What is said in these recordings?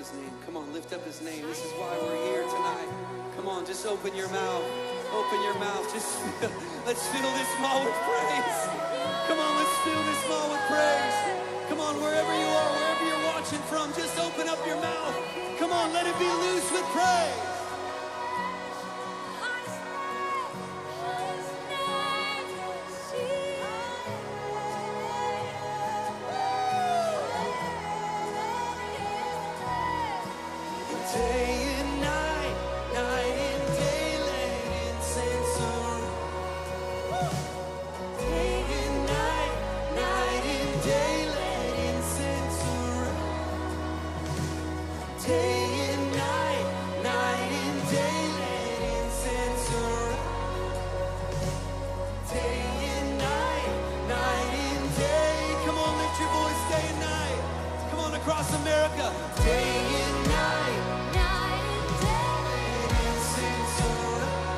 his name. Come on, lift up his name. This is why we're here tonight. Come on, just open your mouth. Open your mouth. Let's fill this mall with praise. Come on, let's fill this mall with praise. Come on, wherever you are, wherever you're watching from, just open up your mouth. Come on, let it be loose with praise. Across America, day and night, night and day, let incense around.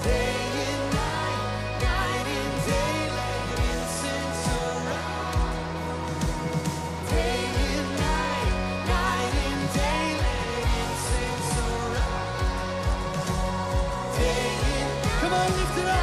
Day and night, night and day, let incense around. Day and night, night and day, let incense around. Day and night, come on, lift it up.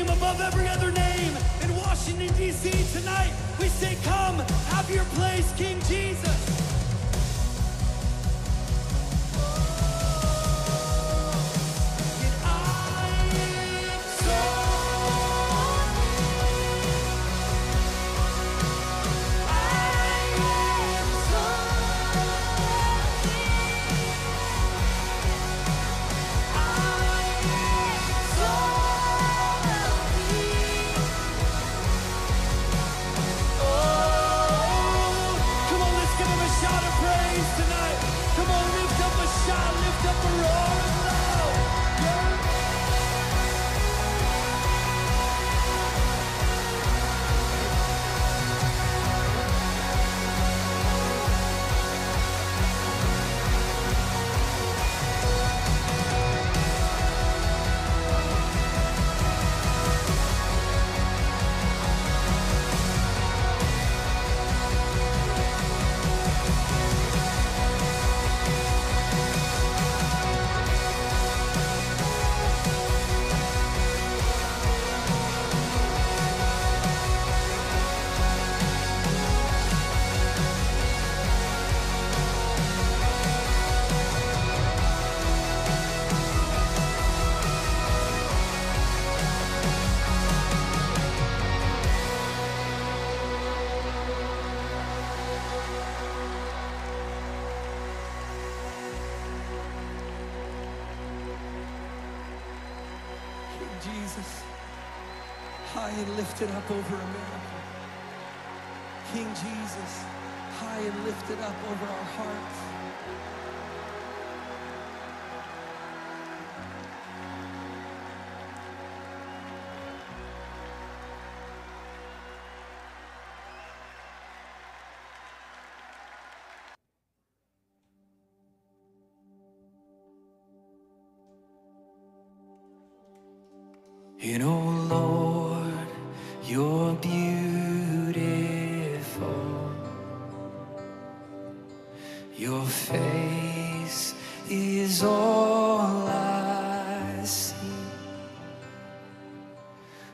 Above every other name in Washington, D.C. tonight, we say, come, have your place, King Jesus. Jesus, high and lifted up over America. King Jesus, high and lifted up over our hearts. And oh Lord, you're beautiful. Your face is all I see.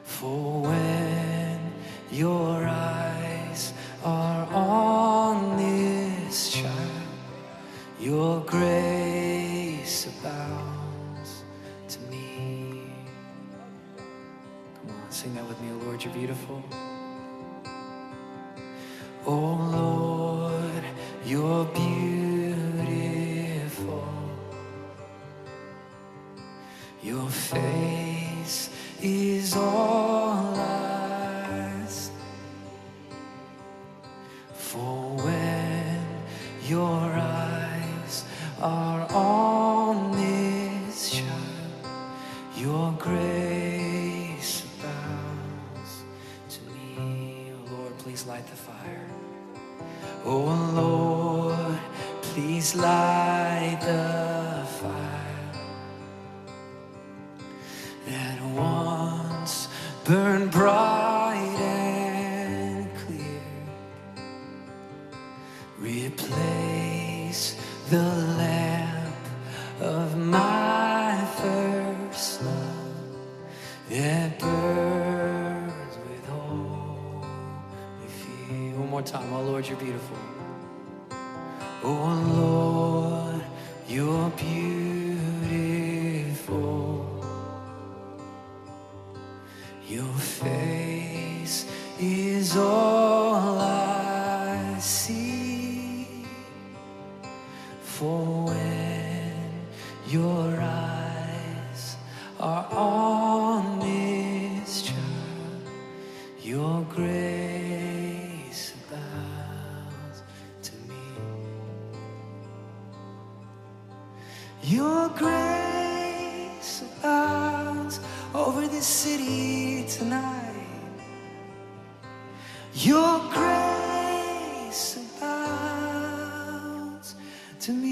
For when your eyes are on this child, your grace abounds to me. Come on, sing that with me. Oh Lord, you're beautiful. Oh Lord, you're beautiful. Your face is all I see. For when your eyes are on this child, your grace abounds to me. Oh Lord, please light the fire. Oh Lord, please light the fire that once burned bright and clear. Replace the lamp of my first love that burns with holy fear. One more time. Oh Lord, you're beautiful. Oh Lord, you're beautiful. Your face is all I see. For when your eyes are on this child, your grace abounds to me. Your grace abounds over this city tonight. Your grace abounds to me.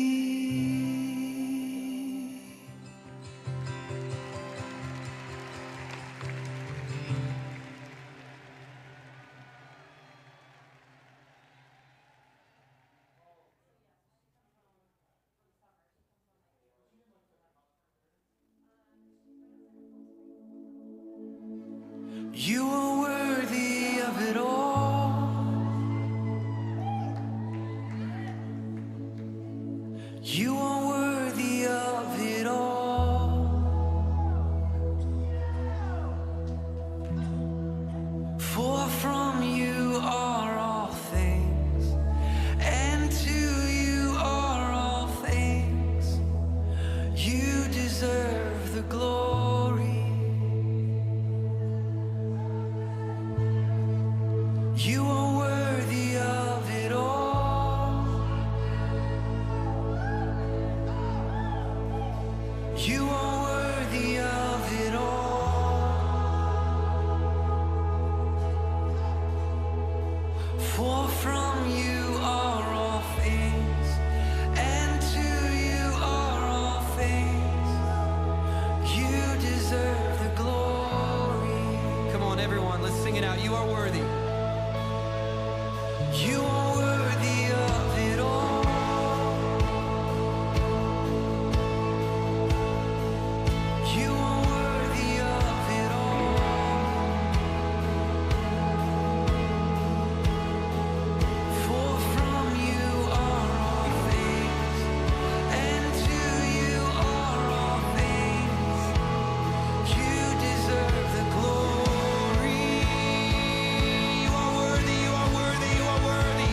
You are worthy of it all. You are worthy of it all. For from you are all things, and to you are all things. You deserve the glory. You are worthy of it all. You are worthy of it all. For from you are all things, and to you are all things. You deserve the glory. Come on, everyone, let's sing it out. You are worthy. You are worthy of it all. You are worthy of it all. For from you are all things, and to you are all things. You deserve the glory. You are worthy, you are worthy, you are worthy.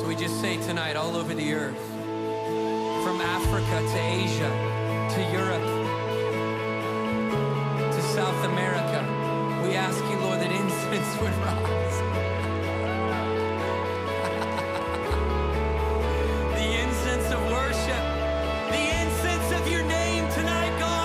We just say tonight, all over the earth, from Africa to Asia, to Europe, to South America, we ask you, Lord, that incense would rise. The incense of worship, the incense of your name tonight, God.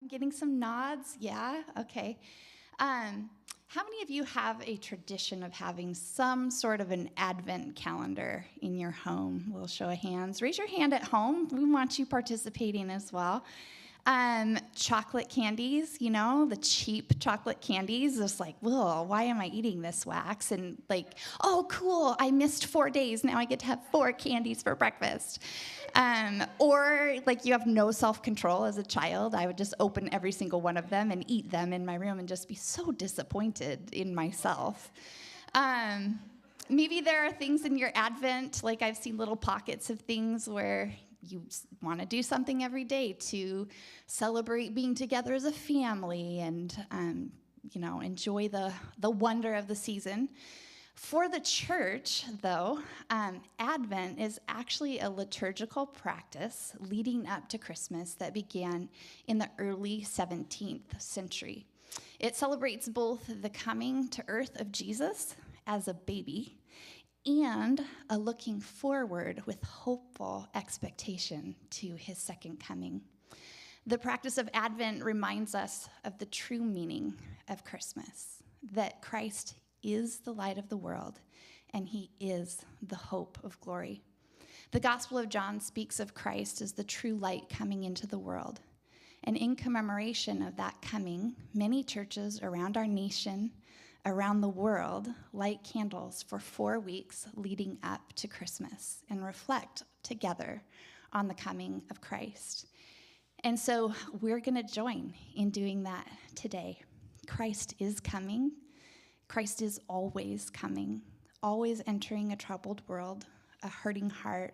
Getting some nods? Yeah? Okay. How many of you have a tradition of having some sort of an advent calendar in your home? We'll show of hands. Raise your hand at home. We want you participating as well. Chocolate candies, you know, the cheap chocolate candies. It's like, whoa, why am I eating this wax? And like, oh, cool, I missed 4 days. Now I get to have 4 candies for breakfast. Or like you have no self-control as a child. I would just open every single one of them and eat them in my room and just be so disappointed in myself. Maybe there are things in your Advent, like I've seen little pockets of things where you want to do something every day to celebrate being together as a family and, enjoy the wonder of the season. For the church, though, Advent is actually a liturgical practice leading up to Christmas that began in the early 17th century. It celebrates both the coming to earth of Jesus as a baby and a looking forward with hopeful expectation to his second coming. The practice of Advent reminds us of the true meaning of Christmas, that Christ is the light of the world, and he is the hope of glory. The Gospel of John speaks of Christ as the true light coming into the world. And in commemoration of that coming, many churches around our nation, around the world light candles for 4 weeks leading up to Christmas and reflect together on the coming of Christ. And so we're going to join in doing that today. Christ is coming. Christ is always coming, always entering a troubled world, a hurting heart,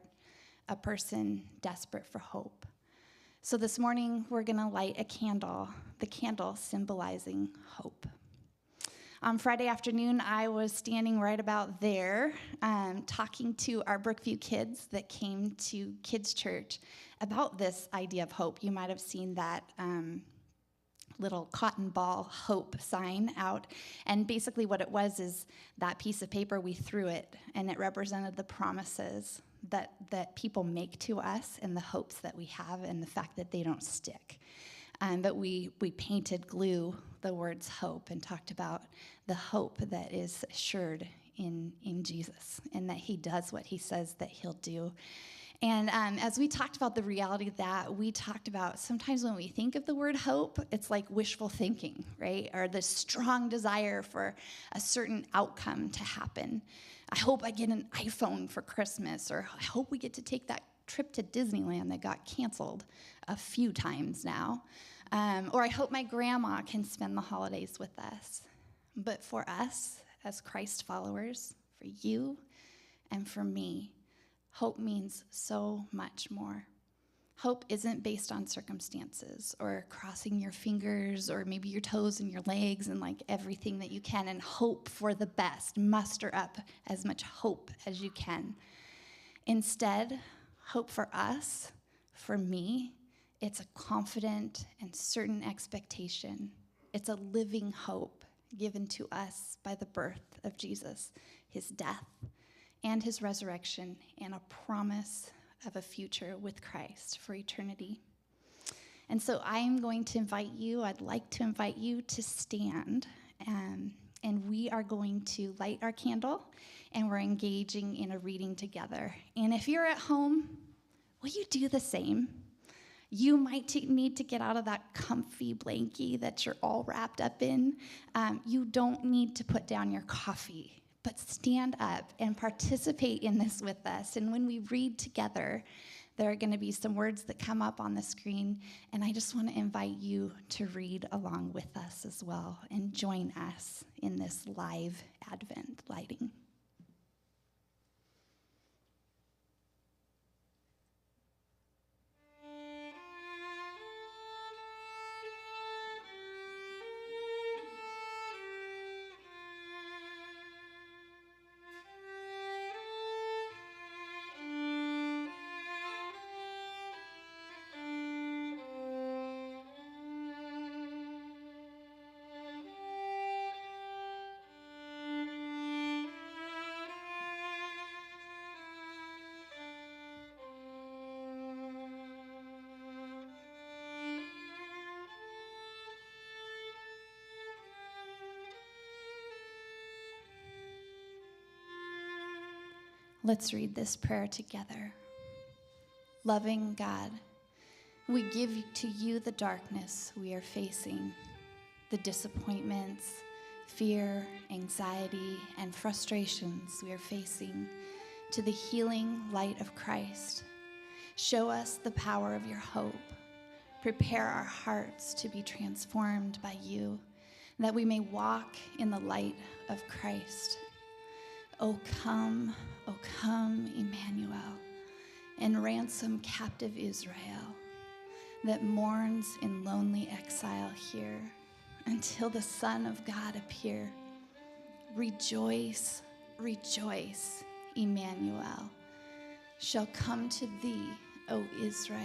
a person desperate for hope. So this morning, we're going to light a candle, the candle symbolizing hope. On Friday afternoon, I was standing right about there talking to our Brookview kids that came to Kids Church about this idea of hope. You might have seen that little cotton ball hope sign out. And basically what it was is that piece of paper, we threw it, and it represented the promises that people make to us and the hopes that we have and the fact that they don't stick. But we painted glue the words hope and talked about the hope that is assured in Jesus and that he does what he says that he'll do. And as we talked about the reality of that, we talked about sometimes when we think of the word hope, it's like wishful thinking, right? Or the strong desire for a certain outcome to happen. I hope I get an iPhone for Christmas, or I hope we get to take that trip to Disneyland that got canceled a few times now. Or I hope my grandma can spend the holidays with us. But for us, as Christ followers, for you and for me, hope means so much more. Hope isn't based on circumstances or crossing your fingers or maybe your toes and your legs and like everything that you can and hope for the best. Muster up as much hope as you can. Instead, hope for us, for me, it's a confident and certain expectation. It's a living hope given to us by the birth of Jesus, his death, and his resurrection, and a promise of a future with Christ for eternity. And so I'm going to invite you, I'd like to invite you to stand, and we are going to light our candle, and we're engaging in a reading together. And if you're at home, will you do the same? You might need to get out of that comfy blankie that you're all wrapped up in. You don't need to put down your coffee, but stand up and participate in this with us. And when we read together, there are going to be some words that come up on the screen, and I just want to invite you to read along with us as well and join us in this live Advent lighting. Let's read this prayer together. Loving God, we give to you the darkness we are facing, the disappointments, fear, anxiety, and frustrations we are facing, to the healing light of Christ. Show us the power of your hope. Prepare our hearts to be transformed by you, that we may walk in the light of Christ. O come, Emmanuel, and ransom captive Israel that mourns in lonely exile here until the Son of God appear. Rejoice, rejoice, Emmanuel shall come to thee, O Israel.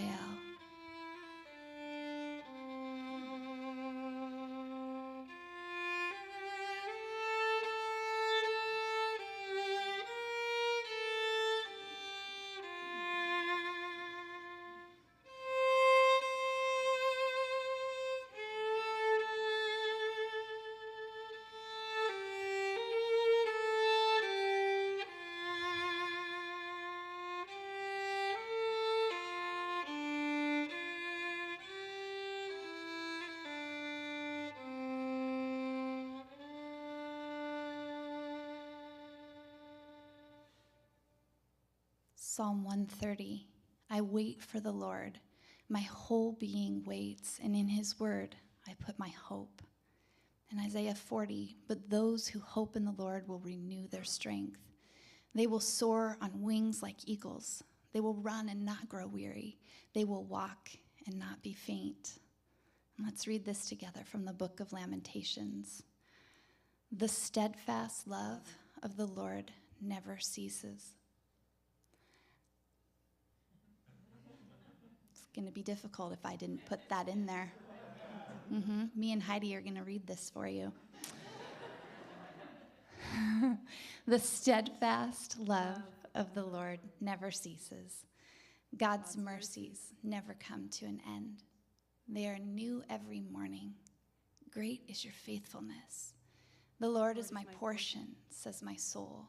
Psalm 130, I wait for the Lord. My whole being waits, and in his word I put my hope. And Isaiah 40, but those who hope in the Lord will renew their strength. They will soar on wings like eagles. They will run and not grow weary. They will walk and not be faint. And let's read this together from the book of Lamentations. The steadfast love of the Lord never ceases. It's going to be difficult if I didn't put that in there. Me and Heidi are going to read this for you. The steadfast love of the Lord never ceases. God's mercies never come to an end. They are new every morning. Great is your faithfulness. The Lord is my portion, says my soul.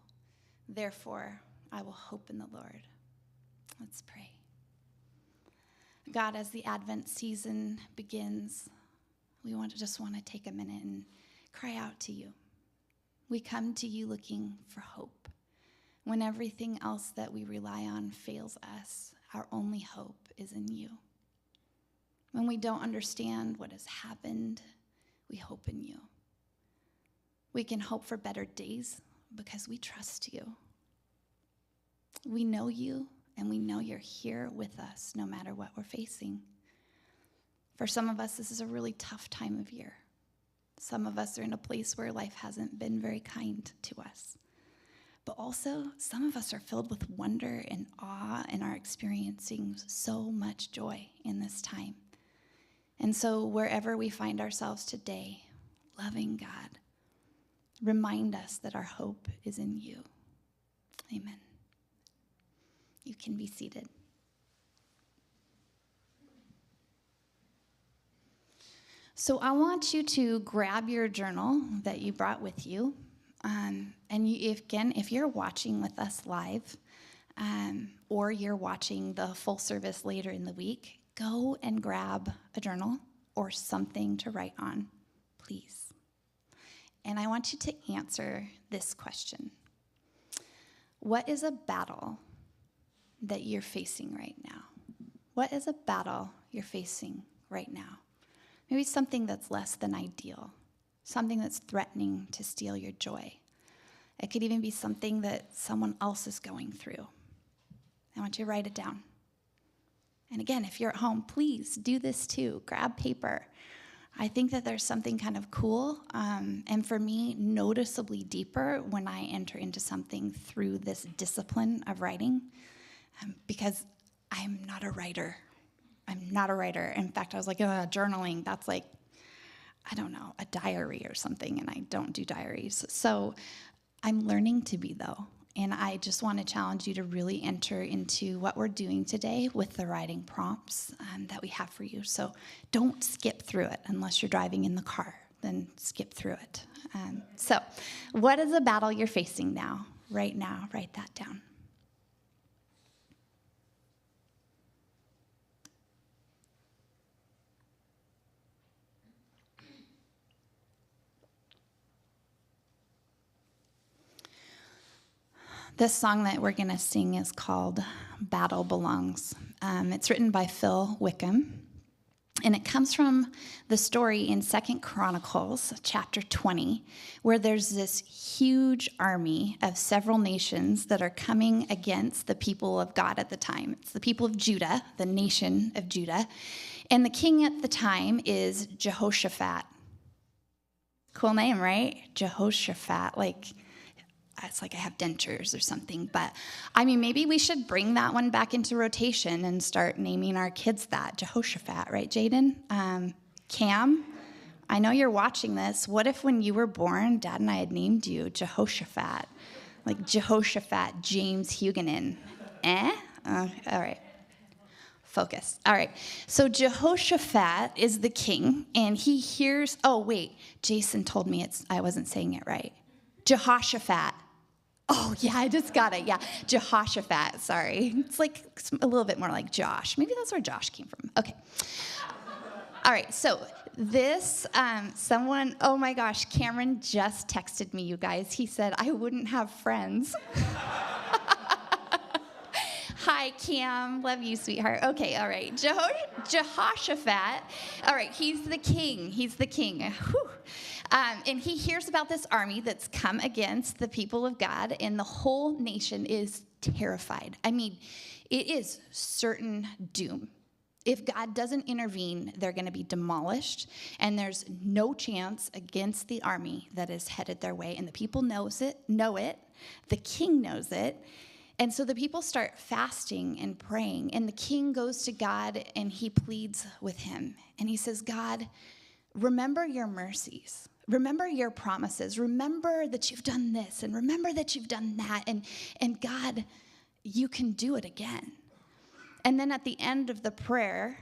Therefore, I will hope in the Lord. Let's pray. God, as the Advent season begins, we just want to take a minute and cry out to you. We come to you looking for hope. When everything else that we rely on fails us, our only hope is in you. When we don't understand what has happened, we hope in you. We can hope for better days because we trust you. We know you, and we know you're here with us no matter what we're facing. For some of us, this is a really tough time of year. Some of us are in a place where life hasn't been very kind to us. But also, some of us are filled with wonder and awe and are experiencing so much joy in this time. And so wherever we find ourselves today, loving God, remind us that our hope is in you. Amen. You can be seated. So I want you to grab your journal that you brought with you. If you're watching with us live, or you're watching the full service later in the week, go and grab a journal or something to write on, please. And I want you to answer this question. What is a battle that you're facing right now? What is a battle you're facing right now? Maybe something that's less than ideal, something that's threatening to steal your joy. It could even be something that someone else is going through. I want you to write it down. And again, if you're at home, please do this too. Grab paper. I think that there's something kind of cool, and for me, noticeably deeper when I enter into something through this discipline of writing, because I'm not a writer. I'm not a writer. In fact, I was like, journaling, that's like, I don't know, a diary or something, and I don't do diaries. So I'm learning to be, though, and I just want to challenge you to really enter into what we're doing today with the writing prompts that we have for you. So don't skip through it unless you're driving in the car, then skip through it. So what is a battle you're facing now? Right now, write that down. This song that we're going to sing is called Battle Belongs. It's written by Phil Wickham, and it comes from the story in 2 Chronicles chapter 20, where there's this huge army of several nations that are coming against the people of God at the time. It's the people of Judah, the nation of Judah, and the king at the time is Jehoshaphat. Cool name, right? Jehoshaphat, it's like I have dentures or something, but I mean, maybe we should bring that one back into rotation and start naming our kids that. Jehoshaphat, right, Jaden? Cam, I know you're watching this. What if when you were born, Dad and I had named you Jehoshaphat? Like Jehoshaphat James Huguenin. All right. Focus. All right. So Jehoshaphat is the king, and he hears, Jason told me I wasn't saying it right. Jehoshaphat. Oh, yeah, I just got it. Yeah, Jehoshaphat, sorry. It's like a little bit more like Josh. Maybe that's where Josh came from. Okay. All right, so this, oh my gosh, Cameron just texted me, you guys. He said, I wouldn't have friends. right, Cam. Love you, sweetheart. Okay, all right. Jehoshaphat, all right, he's the king. He's the king. Whew. And he hears about this army that's come against the people of God, and the whole nation is terrified. I mean, it is certain doom. If God doesn't intervene, they're going to be demolished, and there's no chance against the army that is headed their way. And the people know it. The king knows it. And so the people start fasting and praying, and the king goes to God, and he pleads with him. And he says, God, remember your mercies. Remember your promises. Remember that you've done this, and remember that you've done that. And God, you can do it again. And then at the end of the prayer,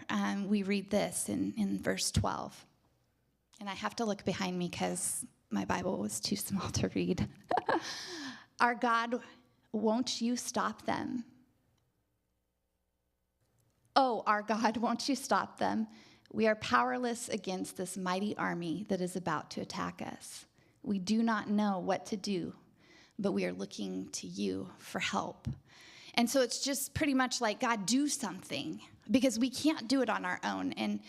we read this in verse 12. And I have to look behind me because my Bible was too small to read. Our God, won't you stop them? Oh, our God, won't you stop them? We are powerless against this mighty army that is about to attack us. We do not know what to do, but we are looking to you for help. And so it's just pretty much like, God, do something, because we can't do it on our own. And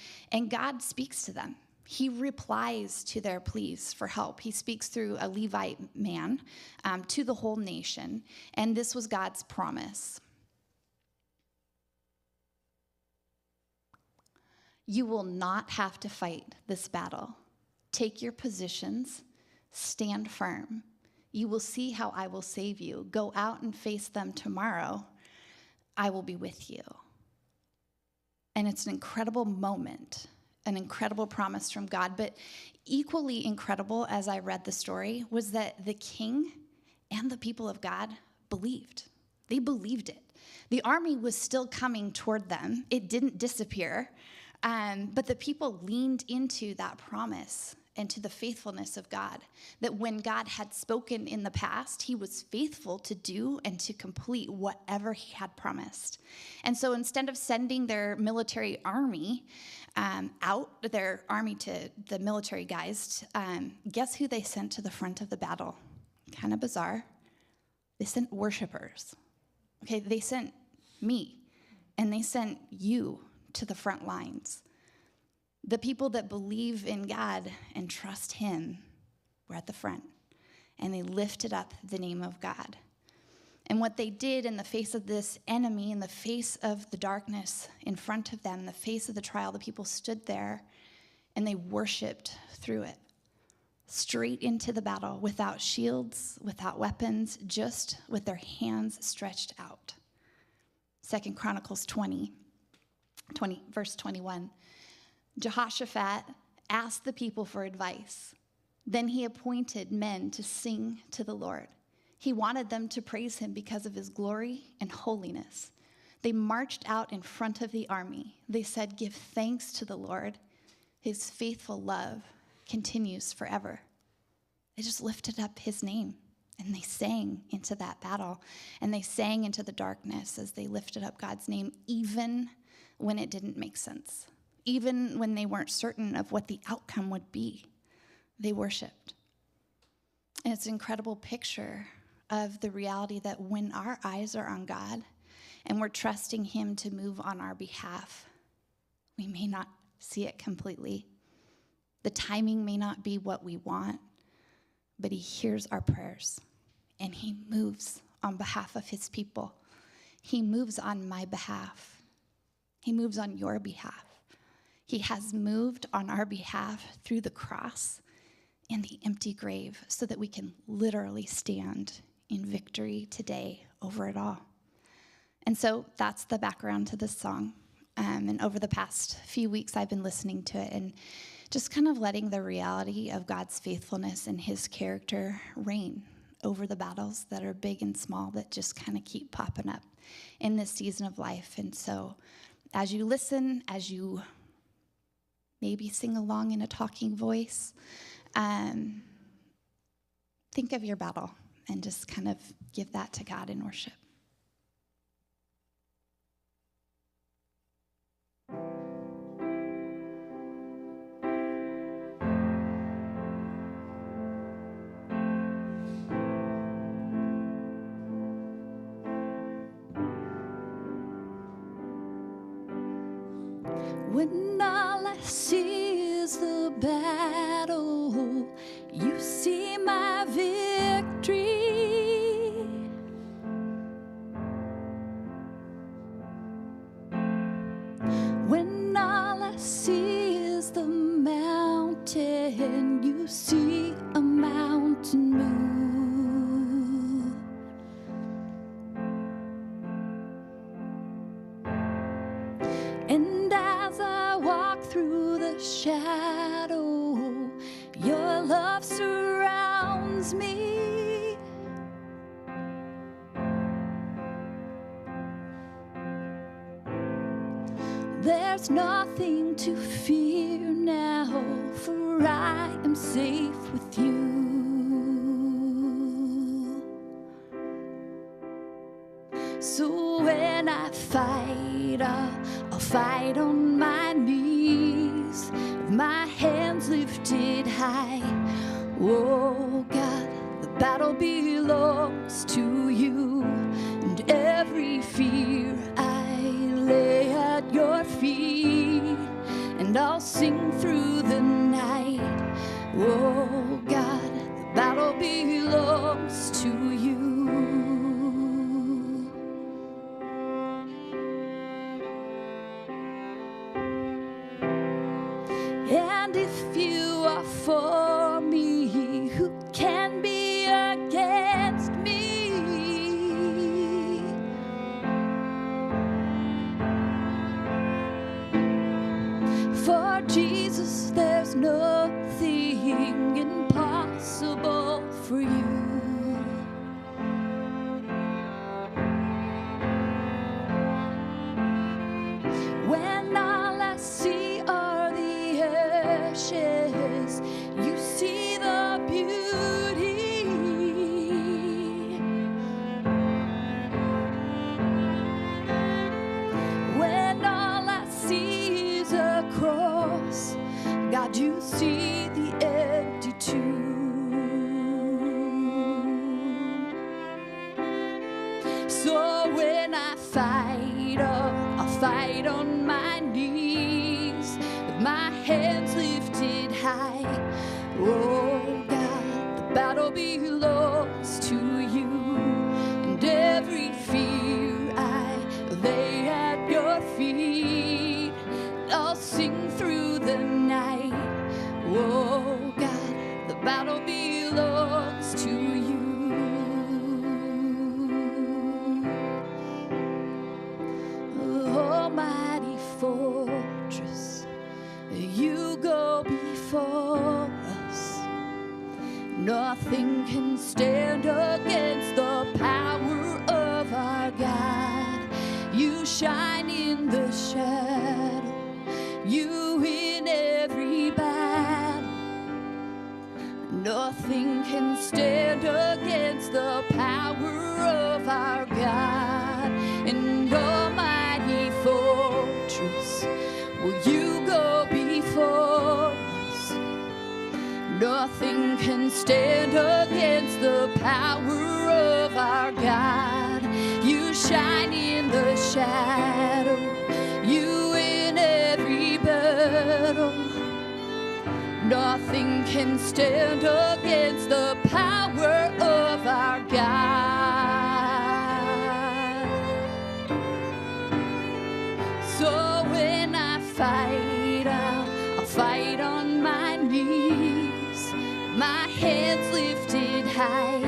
God speaks to them. He replies to their pleas for help. He speaks through a Levite man to the whole nation. And this was God's promise. You will not have to fight this battle. Take your positions, stand firm. You will see how I will save you. Go out and face them tomorrow. I will be with you. And it's an incredible moment, an incredible promise from God. But equally incredible, as I read the story, was that the king and the people of God believed. They believed it. The army was still coming toward them. It didn't disappear. But the people leaned into that promise and to the faithfulness of God, that when God had spoken in the past, he was faithful to do and to complete whatever he had promised. And so instead of sending their military army their army to the military guys, guess who they sent to the front of the battle? Kind of bizarre. They sent worshipers. Okay, they sent me, and they sent you to the front lines. The people that believe in God and trust him were at the front, and they lifted up the name of God. And what they did in the face of this enemy, in the face of the darkness in front of them, in the face of the trial, the people stood there and they worshiped through it, straight into the battle, without shields, without weapons, just with their hands stretched out. 2 Chronicles 20, verse 21. Jehoshaphat asked the people for advice. Then he appointed men to sing to the Lord. He wanted them to praise him because of his glory and holiness. They marched out in front of the army. They said, "Give thanks to the Lord. His faithful love continues forever." They just lifted up his name, and they sang into that battle, and they sang into the darkness as they lifted up God's name, even when it didn't make sense. Even when they weren't certain of what the outcome would be, they worshiped. And it's an incredible picture of the reality that when our eyes are on God and we're trusting him to move on our behalf, we may not see it completely. The timing may not be what we want, but he hears our prayers and he moves on behalf of his people. He moves on my behalf. He moves on your behalf. He has moved on our behalf through the cross and the empty grave so that we can literally stand in victory today over it all. And so that's the background to this song. And over the past few weeks, I've been listening to it and just kind of letting the reality of God's faithfulness and his character reign over the battles that are big and small that just kind of keep popping up in this season of life. And so as you listen, as you maybe sing along in a talking voice, think of your battle and just kind of give that to God in worship. When all I see is the battle, you see my victory. When all I see is the mountain, you see a mountain move. And as I walk through the shadow, your love surrounds me. There's nothing to fear now, for I am safe with you. So when I fight, I'll fight on my knees, with my hands lifted high. Oh God, the battle belongs to you, and every fear I lay at your feet, and I'll sing through the night. Oh God, the battle belongs to you. And if you are for me, who can be against me? For Jesus, there's nothing impossible for you. When all I see are the ashes, you see the beauty. When all I see is a cross, God, you see the empty tomb. So when I fight, I'll fight on my knees, with my hands lifted high. Oh God, the battle belongs to you, and every fear I lay at your feet. I'll sing through the night. Oh God, the battle belongs to you. Almighty fortress, you go before us. Nothing can stand against the power of our God. You shine in the shadow, you win every battle. Nothing can stand against the power of our God. And almighty fortress, will you go before us? Nothing can stand against the power of our God. You shine in the shadow, you win every battle. Nothing can stand against the power of our God. So when I fight, I'll fight on my knees, my hands lifted high.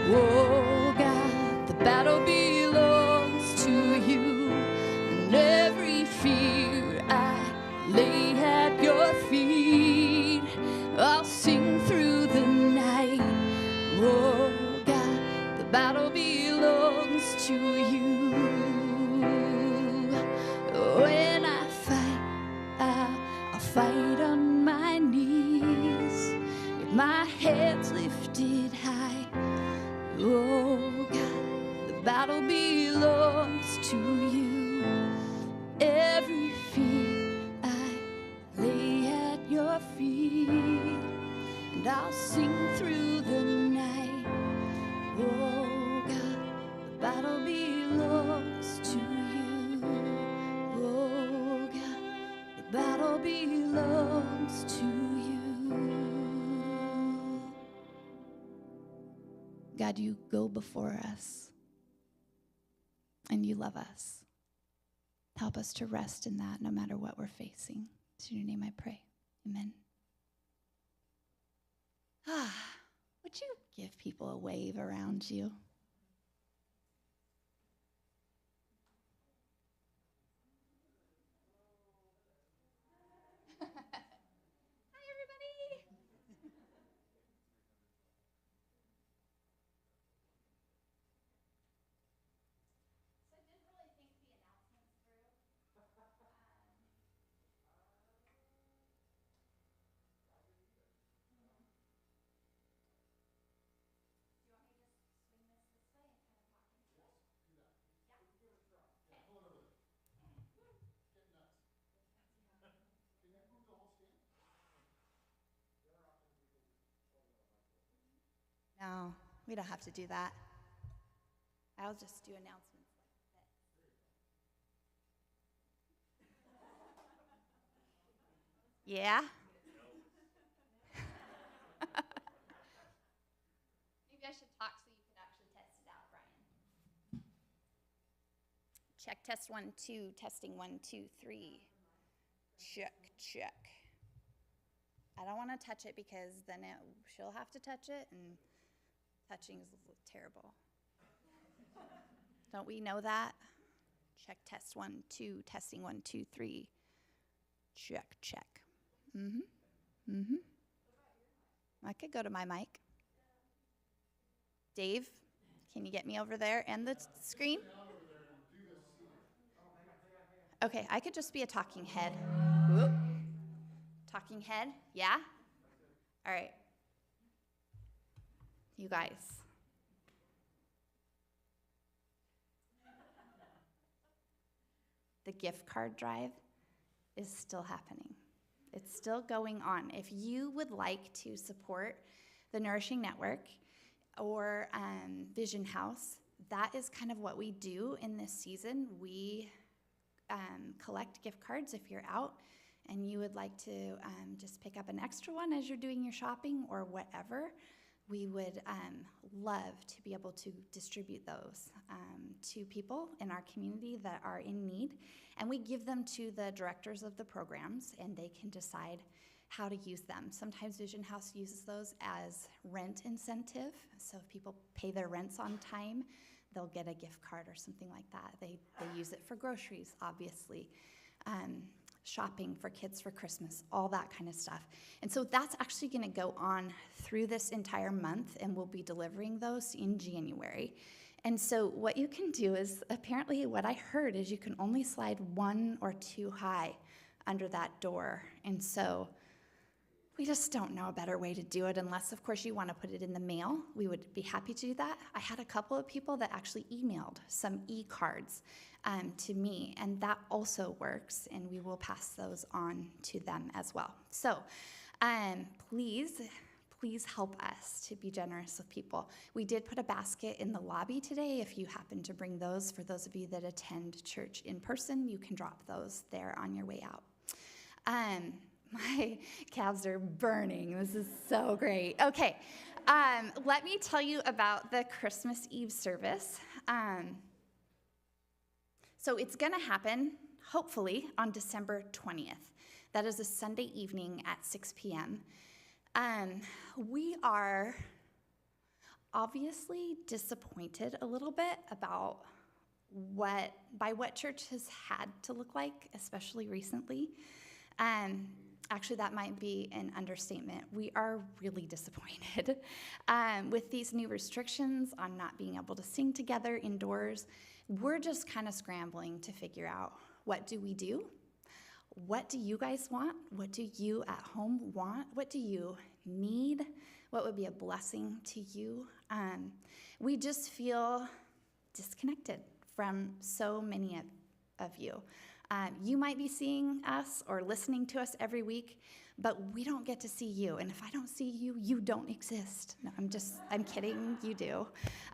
Oh God, the battle belongs to you, and every fear I lay at your feet. I'll sing through the night. Oh God, the battle belongs to you. When I fight, I'll fight on my knees, with my hands lifted high. Oh God, the battle belongs to you. Every fear I lay at your feet, and I'll sing through the night. Oh God, the battle belongs to you. Oh God, God, you go before us and you love us. Help us to rest in that no matter what we're facing. It's in your name I pray. Amen. Would you give people a wave around you? Hi, everybody. So I didn't really think the announcements through. Do you want me to just swing this way and kind of talk into it? Yeah? No, we don't have to do that. I'll just do announcements like this. Yeah? Maybe I should talk so you can actually test it out, Brian. Check, test 1, 2, testing 1, 2, 3. Check, check. I don't want to touch it because then she'll have to touch it, and touching is terrible. Don't we know that? Check, test 1, 2, testing 1, 2, 3. Check, check. I could go to my mic. Dave, can you get me over there and the screen? Okay, I could just be a talking head. Whoop. Talking head, yeah? All right. You guys. The gift card drive is still happening. It's still going on. If you would like to support the Nourishing Network or Vision House, that is kind of what we do in this season. We collect gift cards if you're out and you would like to just pick up an extra one as you're doing your shopping or whatever. We would love to be able to distribute those to people in our community that are in need. And we give them to the directors of the programs, and they can decide how to use them. Sometimes Vision House uses those as rent incentive. So if people pay their rents on time, they'll get a gift card or something like that. They use it for groceries, obviously. Shopping for kids for Christmas, all that kind of stuff. And so that's actually going to go on through this entire month, and we'll be delivering those in January. And so what you can do is, apparently what I heard is you can only slide 1 or 2 high under that door. And so we just don't know a better way to do it unless, of course, you want to put it in the mail. We would be happy to do that. I had a couple of people that actually emailed some e-cards to me, and that also works, and we will pass those on to them as well. So please help us to be generous with people. We did put a basket in the lobby today. If you happen to bring those, for those of you that attend church in person, you can drop those there on your way out. My calves are burning. This is so great. Okay, let me tell you about the Christmas Eve service. So it's going to happen, hopefully, on December 20th. That is a Sunday evening at 6 p.m. We are obviously disappointed a little bit about what church has had to look like, especially recently. Actually, that might be an understatement. We are really disappointed with these new restrictions on not being able to sing together indoors. We're just kind of scrambling to figure out, what do we do? What do you guys want? What do you at home want? What do you need? What would be a blessing to you? We just feel disconnected from so many of you. You might be seeing us or listening to us every week, but we don't get to see you. And if I don't see you, you don't exist. No, I'm kidding, you do.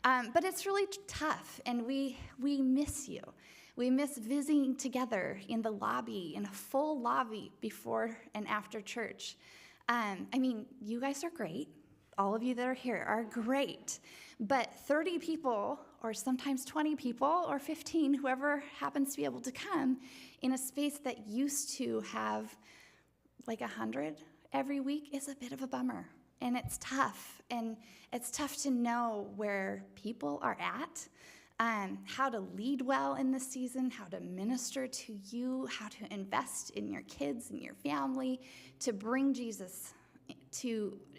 But it's really tough, and we miss you. We miss visiting together in the lobby, in a full lobby before and after church. I mean, you guys are great. all of you that are here are great. But 30 people, or sometimes 20 people, or 15, whoever happens to be able to come, in a space that used to have like 100 every week is a bit of a bummer. And it's tough. And it's tough to know where people are at, how to lead well in this season, how to minister to you, how to invest in your kids and your family, to bring Jesus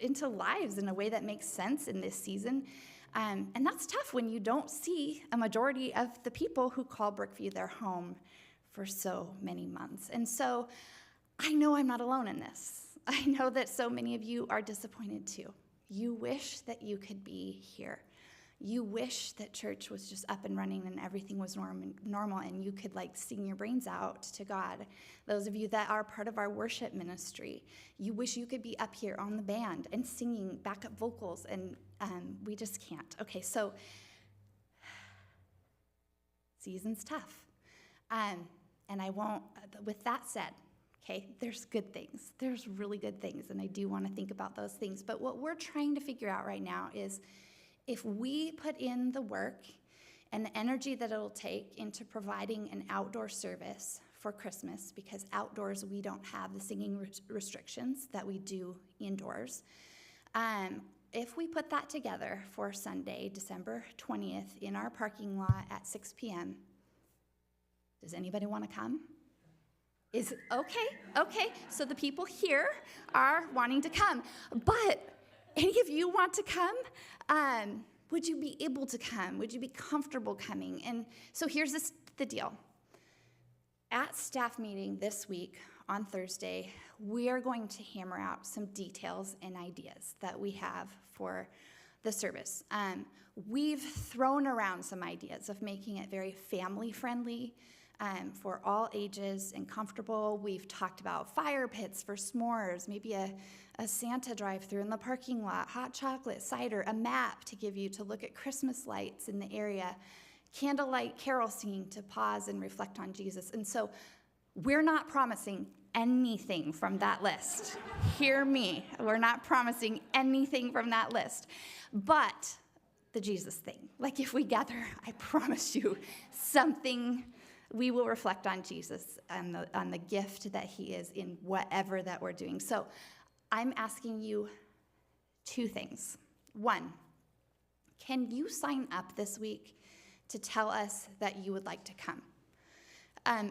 into lives in a way that makes sense in this season. And that's tough when you don't see a majority of the people who call Brookview their home for so many months. And so I know I'm not alone in this. I know that so many of you are disappointed too. You wish that you could be here. You wish that church was just up and running and everything was normal and you could like sing your brains out to God. Those of you that are part of our worship ministry, you wish you could be up here on the band and singing backup vocals, and we just can't. Okay, so season's tough. And I won't, with that said, okay, there's good things. There's really good things, and I do want to think about those things. But what we're trying to figure out right now is if we put in the work and the energy that it'll take into providing an outdoor service for Christmas, because outdoors we don't have the singing restrictions that we do indoors. If we put that together for Sunday, December 20th, in our parking lot at 6 p.m., does anybody want to come? Okay, so the people here are wanting to come. But any of you want to come? Would you be able to come? Would you be comfortable coming? And so here's the deal. At staff meeting this week on Thursday, we are going to hammer out some details and ideas that we have for the service. We've thrown around some ideas of making it very family-friendly, for all ages and comfortable. We've talked about fire pits for s'mores, maybe a Santa drive-through in the parking lot, hot chocolate, cider, a map to give you to look at Christmas lights in the area, candlelight carol singing to pause and reflect on Jesus. And so we're not promising anything from that list. Hear me. We're not promising anything from that list. But the Jesus thing, like if we gather, I promise you something. We will reflect on Jesus and on the gift that he is in whatever that we're doing. So I'm asking you two things. One, can you sign up this week to tell us that you would like to come?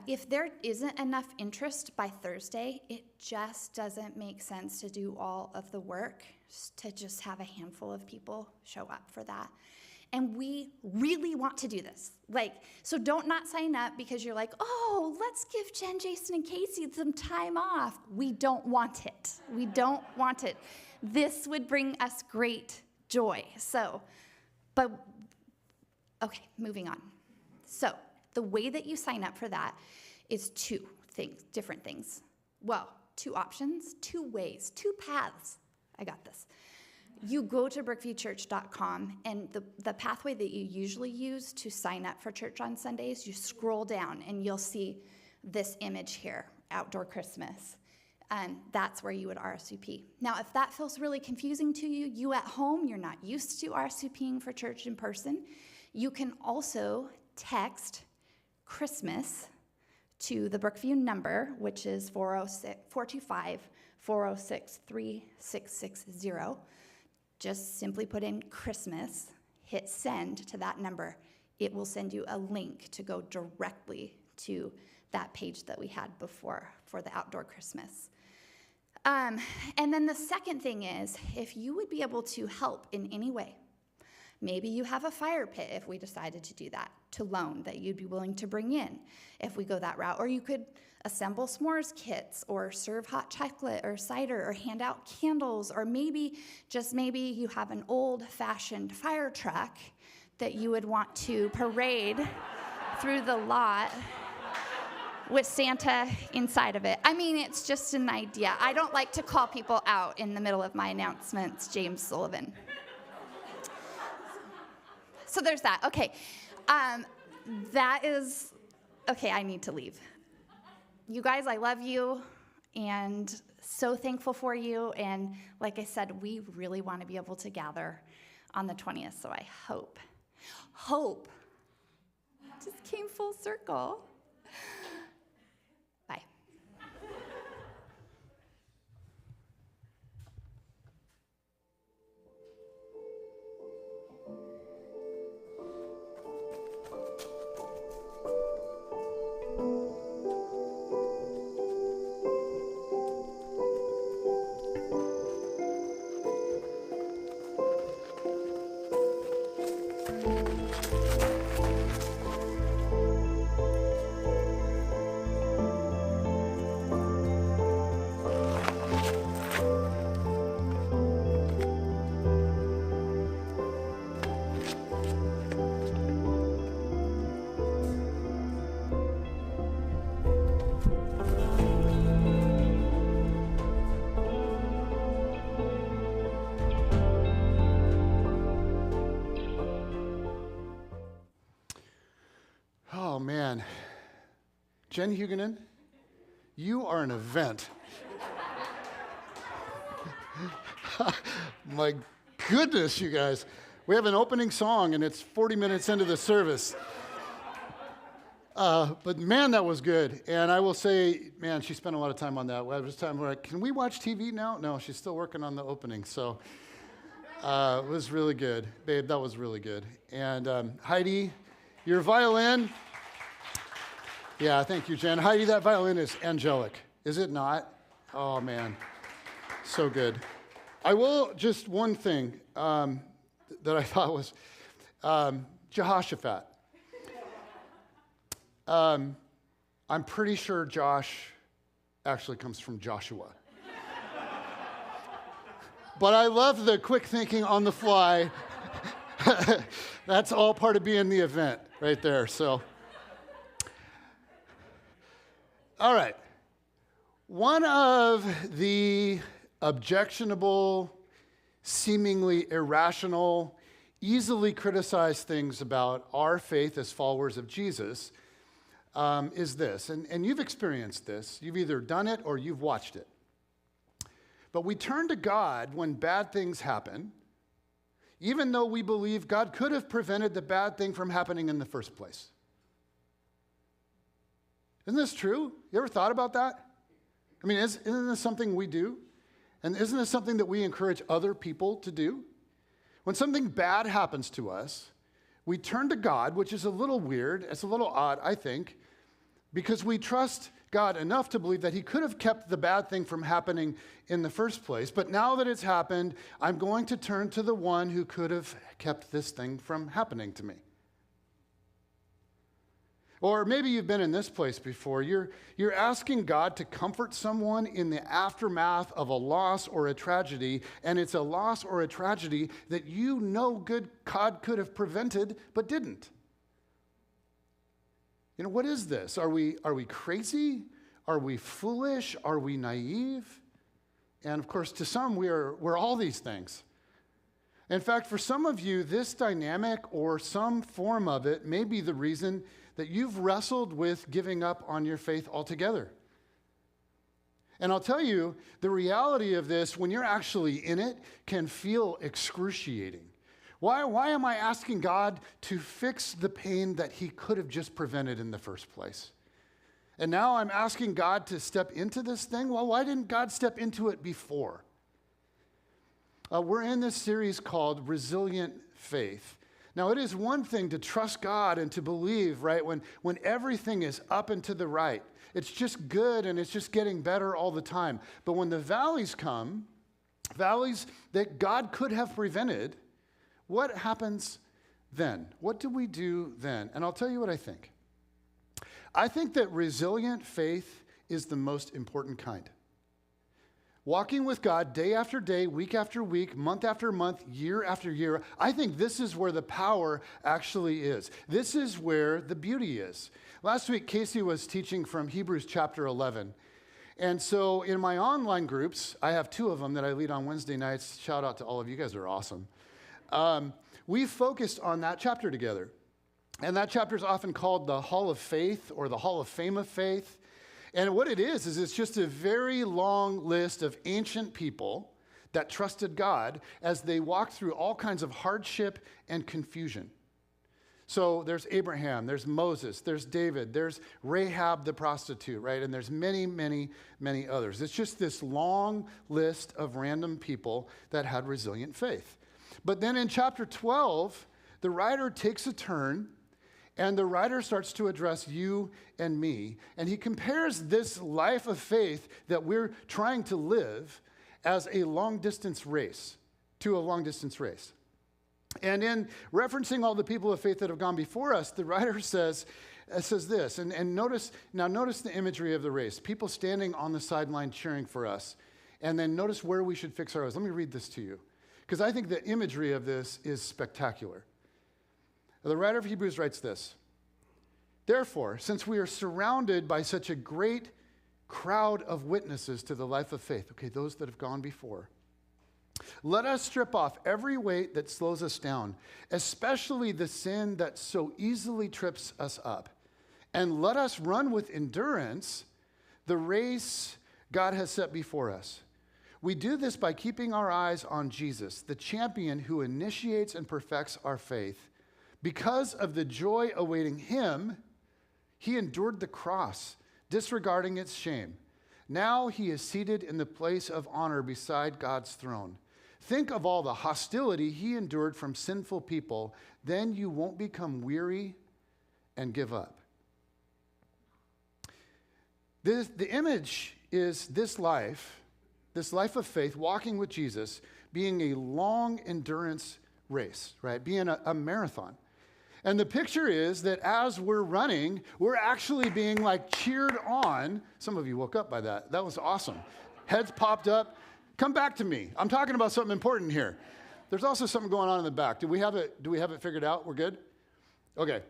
If there isn't enough interest by Thursday, it just doesn't make sense to do all of the work to just have a handful of people show up for that. And we really want to do this. So don't not sign up because you're like, oh, let's give Jen, Jason, and Casey some time off. We don't want it. We don't want it. This would bring us great joy. Okay, moving on. So the way that you sign up for that is two different things. Well, two options, two ways, two paths. I got this. You go to brookviewchurch.com, and the pathway that you usually use to sign up for church on Sundays, you scroll down, and you'll see this image here, Outdoor Christmas. And that's where you would RSVP. Now, if that feels really confusing to you, you at home, you're not used to RSVPing for church in person, you can also text Christmas to the Brookview number, which is 425-406-3660. Just simply put in Christmas, hit send to that number. It will send you a link to go directly to that page that we had before for the Outdoor Christmas. And then the second thing is, if you would be able to help in any way, maybe you have a fire pit if we decided to do that, to loan, that you'd be willing to bring in if we go that route. Or you could assemble s'mores kits or serve hot chocolate or cider or hand out candles, or maybe, just maybe, you have an old-fashioned fire truck that you would want to parade through the lot with Santa inside of it. I mean, it's just an idea. I don't like to call people out in the middle of my announcements, James Sullivan. So there's that. Okay. Okay, I need to leave. You guys, I love you. and so thankful for you. And like I said, we really want to be able to gather on the 20th. So I hope just came full circle. Bye. Oh, man. Jen Huguenin, you are an event. My goodness, you guys. We have an opening song, and it's 40 minutes into the service. But man, that was good. And I will say, man, she spent a lot of time on that. There was time where, can we watch TV now? No, she's still working on the opening. So it was really good. Babe, that was really good. And Heidi, your violin. Yeah, thank you, Jen. Heidi, that violin is angelic. Is it not? Oh, man. So good. I will, just one thing that I thought was Jehoshaphat. I'm pretty sure Josh actually comes from Joshua. But I love the quick thinking on the fly. That's all part of being the event right there. So, all right. One of the objectionable, seemingly irrational, easily criticized things about our faith as followers of Jesus is this, and you've experienced this. You've either done it or you've watched it. But we turn to God when bad things happen, even though we believe God could have prevented the bad thing from happening in the first place. Isn't this true? You ever thought about that? I mean, isn't this something we do? And isn't this something that we encourage other people to do? When something bad happens to us, we turn to God, which is a little weird. It's a little odd, I think, because we trust God enough to believe that he could have kept the bad thing from happening in the first place. But now that it's happened, I'm going to turn to the one who could have kept this thing from happening to me. Or maybe you've been in this place before. You're asking God to comfort someone in the aftermath of a loss or a tragedy, and it's a loss or a tragedy that you know good God could have prevented but didn't. You know, what is this? Are we crazy? Are we foolish? Are we naive? And of course, to some, we're all these things. In fact, for some of you, this dynamic or some form of it may be the reason that you've wrestled with giving up on your faith altogether. And I'll tell you, the reality of this, when you're actually in it, can feel excruciating. Why am I asking God to fix the pain that he could have just prevented in the first place? And now I'm asking God to step into this thing? Well, why didn't God step into it before? We're in this series called Resilient Faith. Now, it is one thing to trust God and to believe, right, when everything is up and to the right. It's just good and it's just getting better all the time. But when the valleys come, valleys that God could have prevented, what happens then? What do we do then? And I'll tell you what I think. I think that resilient faith is the most important kind. Walking with God day after day, week after week, month after month, year after year, I think this is where the power actually is. This is where the beauty is. Last week, Casey was teaching from Hebrews chapter 11. And so in my online groups, I have 2 of them that I lead on Wednesday nights. Shout out to all of you guys are awesome. We focused on that chapter together. And that chapter is often called the Hall of Faith or the Hall of Fame of Faith. And what it is it's just a very long list of ancient people that trusted God as they walked through all kinds of hardship and confusion. So there's Abraham, there's Moses, there's David, there's Rahab the prostitute, right? And there's many, many, many others. It's just this long list of random people that had resilient faith. But then in chapter 12, the writer takes a turn, and the writer starts to address you and me. And he compares this life of faith that we're trying to live as a long-distance race, to a long-distance race. And in referencing all the people of faith that have gone before us, the writer says this, and notice the imagery of the race. People standing on the sideline cheering for us. And then notice where we should fix our eyes. Let me read this to you, because I think the imagery of this is spectacular. The writer of Hebrews writes this: "Therefore, since we are surrounded by such a great crowd of witnesses to the life of faith," okay, those that have gone before, "let us strip off every weight that slows us down, especially the sin that so easily trips us up. And let us run with endurance the race God has set before us. We do this by keeping our eyes on Jesus, the champion who initiates and perfects our faith. Because of the joy awaiting him, he endured the cross, disregarding its shame. Now he is seated in the place of honor beside God's throne. Think of all the hostility he endured from sinful people. Then you won't become weary and give up." The image is this life of faith, walking with Jesus, being a long endurance race, right? Being a marathon. And the picture is that as we're running, we're actually being like cheered on. Some of you woke up by that. That was awesome. Heads popped up. Come back to me. I'm talking about something important here. There's also something going on in the back. Do we have it figured out? We're good? Okay.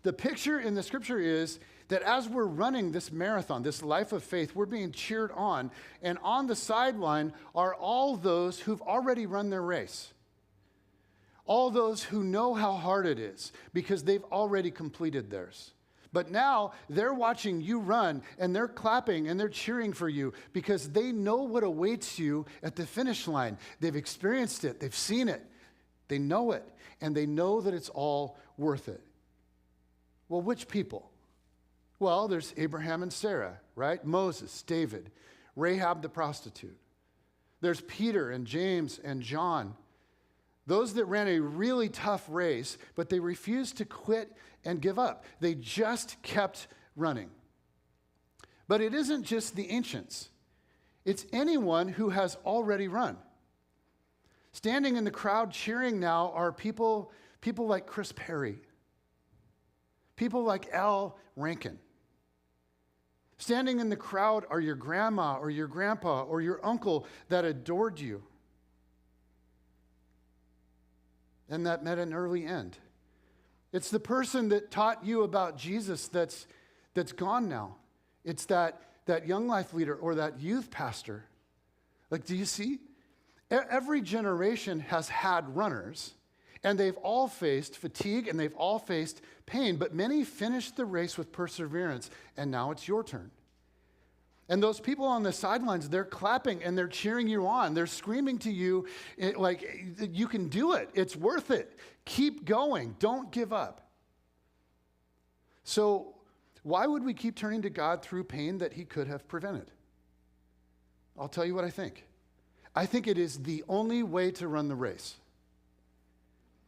The picture in the scripture is that as we're running this marathon, this life of faith, we're being cheered on. And on the sideline are all those who've already run their race. All those who know how hard it is because they've already completed theirs. But now they're watching you run, and they're clapping and they're cheering for you because they know what awaits you at the finish line. They've experienced it. They've seen it. They know it. And they know that it's all worth it. Well, which people? Well, there's Abraham and Sarah, right? Moses, David, Rahab the prostitute. There's Peter and James and John. Those that ran a really tough race, but they refused to quit and give up. They just kept running. But it isn't just the ancients. It's anyone who has already run. Standing in the crowd cheering now are people like Chris Perry, people like Al Rankin. Standing in the crowd are your grandma or your grandpa or your uncle that adored you and that met an early end. It's the person that taught you about Jesus that's gone now. It's that young life leader or that youth pastor. Like, do you see? Every generation has had runners, and they've all faced fatigue and they've all faced pain, but many finished the race with perseverance, and now it's your turn. And those people on the sidelines, they're clapping and they're cheering you on. They're screaming to you like, you can do it. It's worth it. Keep going. Don't give up. So why would we keep turning to God through pain that he could have prevented? I'll tell you what I think. I think it is the only way to run the race.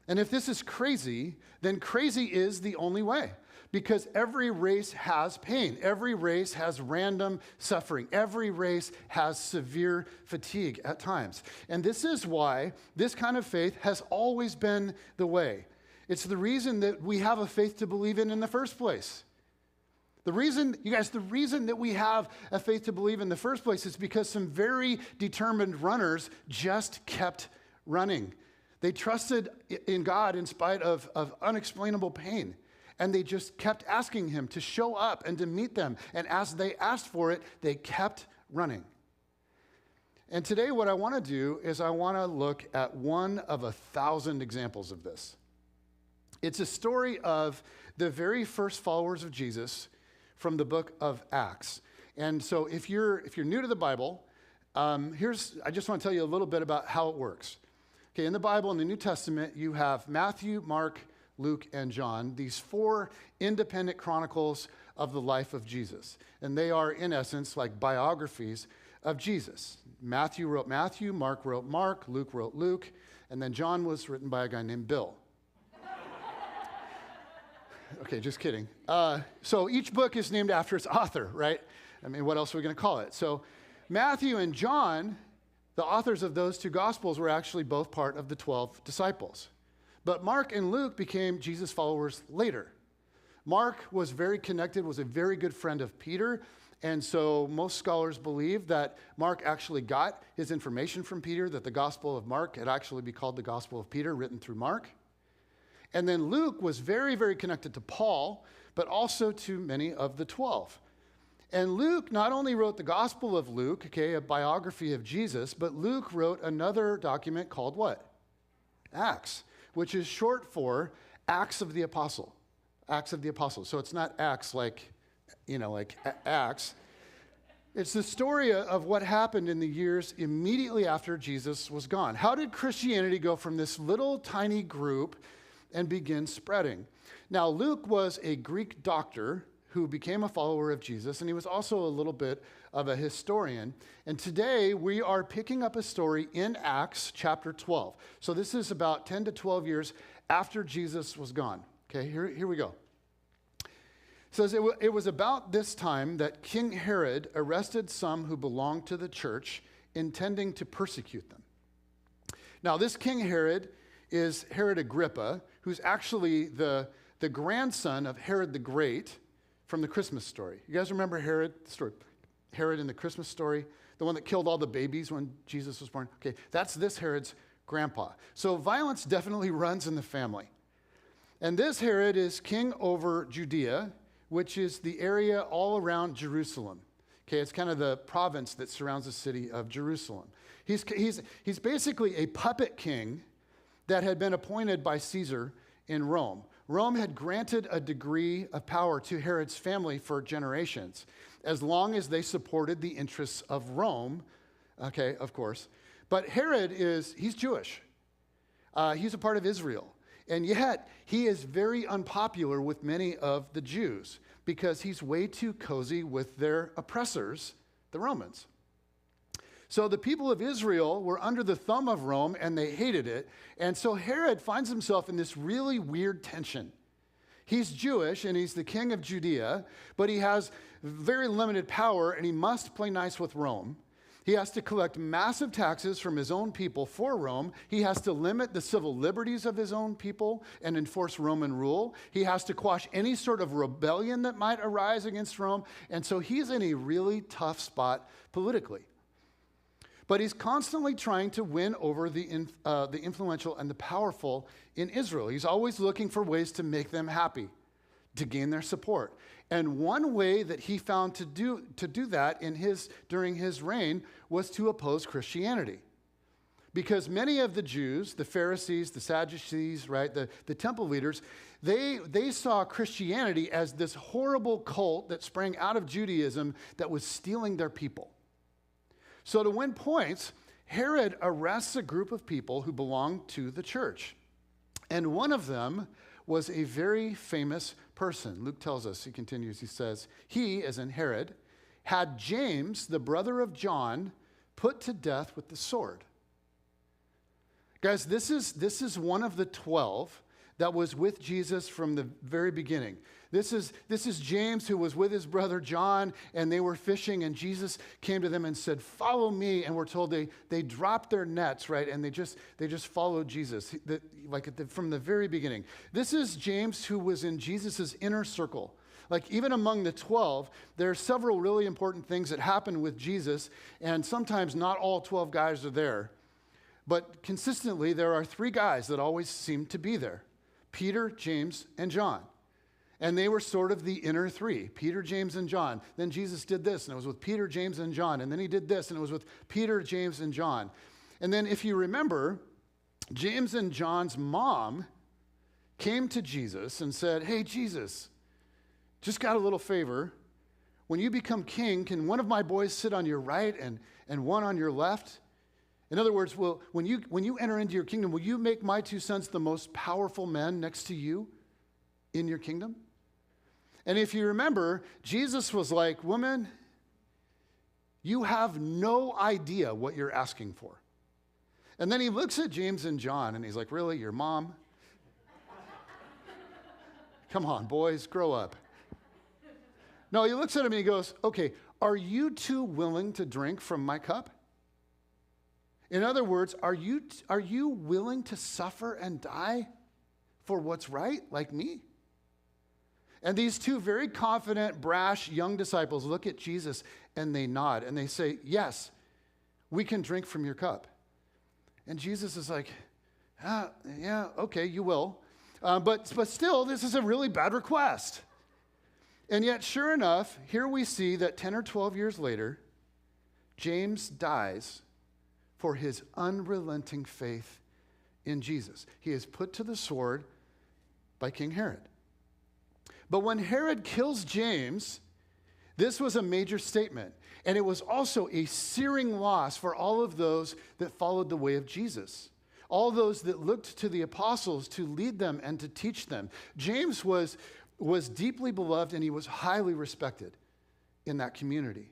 And if this is crazy, then crazy is the only way. Because every race has pain. Every race has random suffering. Every race has severe fatigue at times. And this is why this kind of faith has always been the way. It's the reason that we have a faith to believe in the first place. The reason that we have a faith to believe in the first place is because some very determined runners just kept running. They trusted in God in spite of unexplainable pain. And they just kept asking him to show up and to meet them. And as they asked for it, they kept running. And today what I want to do is I want to look at one of 1,000 examples of this. It's a story of the very first followers of Jesus from the book of Acts. And so if you're new to the Bible, I just want to tell you a little bit about how it works. Okay, in the Bible, in the New Testament, you have Matthew, Mark, Luke, and John, these 4 independent chronicles of the life of Jesus. And they are, in essence, like biographies of Jesus. Matthew wrote Matthew, Mark wrote Mark, Luke wrote Luke, and then John was written by a guy named Bill. Okay, just kidding. So each book is named after its author, right? I mean, what else are we going to call it? So Matthew and John, the authors of those 2 Gospels, were actually both part of the 12 disciples. But Mark and Luke became Jesus followers later. Mark was very connected, was a very good friend of Peter, and so most scholars believe that Mark actually got his information from Peter, that the Gospel of Mark had actually be called the Gospel of Peter, written through Mark. And then Luke was very, very connected to Paul, but also to many of the 12. And Luke not only wrote the Gospel of Luke, okay, a biography of Jesus, but Luke wrote another document called what? Acts, which is short for Acts of the Apostle. Acts of the Apostles. So it's not Acts like Acts. It's the story of what happened in the years immediately after Jesus was gone. How did Christianity go from this little tiny group and begin spreading? Now, Luke was a Greek doctor who became a follower of Jesus, and he was also a little bit of a historian. And today we are picking up a story in Acts chapter 12. So this is about 10 to 12 years after Jesus was gone. Okay, here we go. It says, it was about this time that King Herod arrested some who belonged to the church, intending to persecute them. Now, this King Herod is Herod Agrippa, who's actually the grandson of Herod the Great from the Christmas story. You guys remember Herod in the Christmas story? The one that killed all the babies when Jesus was born? Okay, that's this Herod's grandpa. So violence definitely runs in the family. And this Herod is king over Judea, which is the area all around Jerusalem. Okay, it's kind of the province that surrounds the city of Jerusalem. He's basically a puppet king that had been appointed by Caesar in Rome. Rome had granted a degree of power to Herod's family for generations, as long as they supported the interests of Rome, okay, of course. But Herod he's Jewish. He's a part of Israel. And yet, he is very unpopular with many of the Jews because he's way too cozy with their oppressors, the Romans. So the people of Israel were under the thumb of Rome, and they hated it. And so Herod finds himself in this really weird tension. He's Jewish, and he's the king of Judea, but he has very limited power, and he must play nice with Rome. He has to collect massive taxes from his own people for Rome. He has to limit the civil liberties of his own people and enforce Roman rule. He has to quash any sort of rebellion that might arise against Rome. And so he's in a really tough spot politically. But he's constantly trying to win over the influential and the powerful in Israel. He's always looking for ways to make them happy, to gain their support. And one way that he found to do that during his reign was to oppose Christianity. Because many of the Jews, the Pharisees, the Sadducees, right, the temple leaders, they saw Christianity as this horrible cult that sprang out of Judaism that was stealing their people. So to win points, Herod arrests a group of people who belonged to the church. And one of them was a very famous person. Luke tells us, he continues, he says, he, as in Herod, had James, the brother of John, put to death with the sword. Guys, this is one of the 12 that was with Jesus from the very beginning. This is James, who was with his brother John, and they were fishing, and Jesus came to them and said, "Follow me." And we're told they dropped their nets, right? And they just followed Jesus, from the very beginning. This is James, who was in Jesus' inner circle. Like, even among the 12, there are several really important things that happen with Jesus, and sometimes not all 12 guys are there. But consistently, there are 3 guys that always seem to be there: Peter, James, and John. And they were sort of the inner 3, Peter, James, and John. Then Jesus did this, and it was with Peter, James, and John. And then he did this, and it was with Peter, James, and John. And then if you remember, James and John's mom came to Jesus and said, "Hey, Jesus, just got a little favor. when you become king, can one of my boys sit on your right and one on your left? In other words, when you enter into your kingdom, will you make my two sons the most powerful men next to you in your kingdom? And if you remember, Jesus was like, woman, you have no idea what you're asking for. And then he looks at James and John and he's like, really, your mom? Come on, boys, grow up. No, he looks at him and he goes, okay, are you two willing to drink from my cup? In other words, are you willing to suffer and die for what's right, like me? And these two very confident, brash, young disciples look at Jesus and they nod and they say, yes, we can drink from your cup. And Jesus is like, yeah, okay, you will. But still, this is a really bad request. And yet, sure enough, here we see that 10 or 12 years later, James dies for his unrelenting faith in Jesus. He is put to the sword by King Herod. But when Herod kills James, this was a major statement. And it was also a searing loss for all of those that followed the way of Jesus. All those that looked to the apostles to lead them and to teach them. James was deeply beloved and he was highly respected in that community.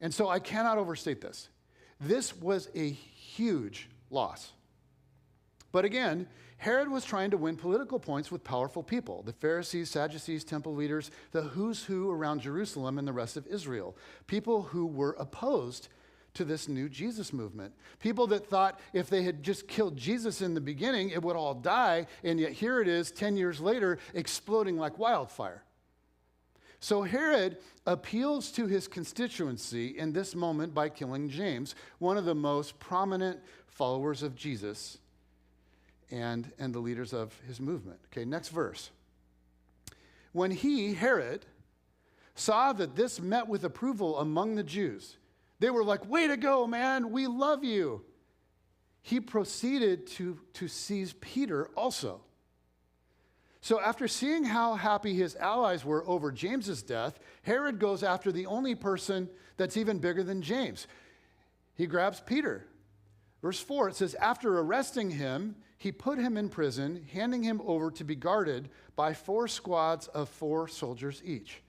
And so I cannot overstate this. This was a huge loss. But again, Herod was trying to win political points with powerful people, the Pharisees, Sadducees, temple leaders, the who's who around Jerusalem and the rest of Israel, people who were opposed to this new Jesus movement, people that thought if they had just killed Jesus in the beginning, it would all die, and yet here it is 10 years later, exploding like wildfire. So Herod appeals to his constituency in this moment by killing James, one of the most prominent followers of Jesus and the leaders of his movement. Okay, next verse. When he, Herod, saw that this met with approval among the Jews, they were like, way to go, man, we love you. He proceeded to seize Peter also. So after seeing how happy his allies were over James's death, Herod goes after the only person that's even bigger than James. He grabs Peter. Verse 4, it says, after arresting him, he put him in prison, handing him over to be guarded by 4 squads of 4 soldiers each.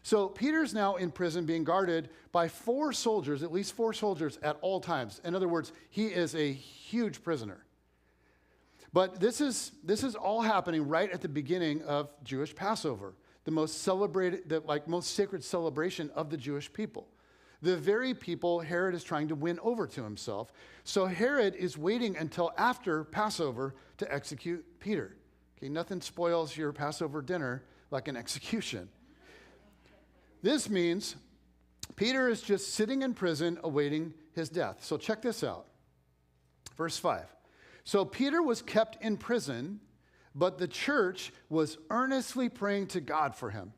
So Peter's now in prison being guarded by 4 soldiers, at least 4 soldiers at all times. In other words, he is a huge prisoner. But this is all happening right at the beginning of Jewish Passover, the most sacred celebration of the Jewish people. The very people Herod is trying to win over to himself. So Herod is waiting until after Passover to execute Peter. Okay, nothing spoils your Passover dinner like an execution. This means Peter is just sitting in prison awaiting his death. So check this out. Verse 5. So Peter was kept in prison, but the church was earnestly praying to God for him.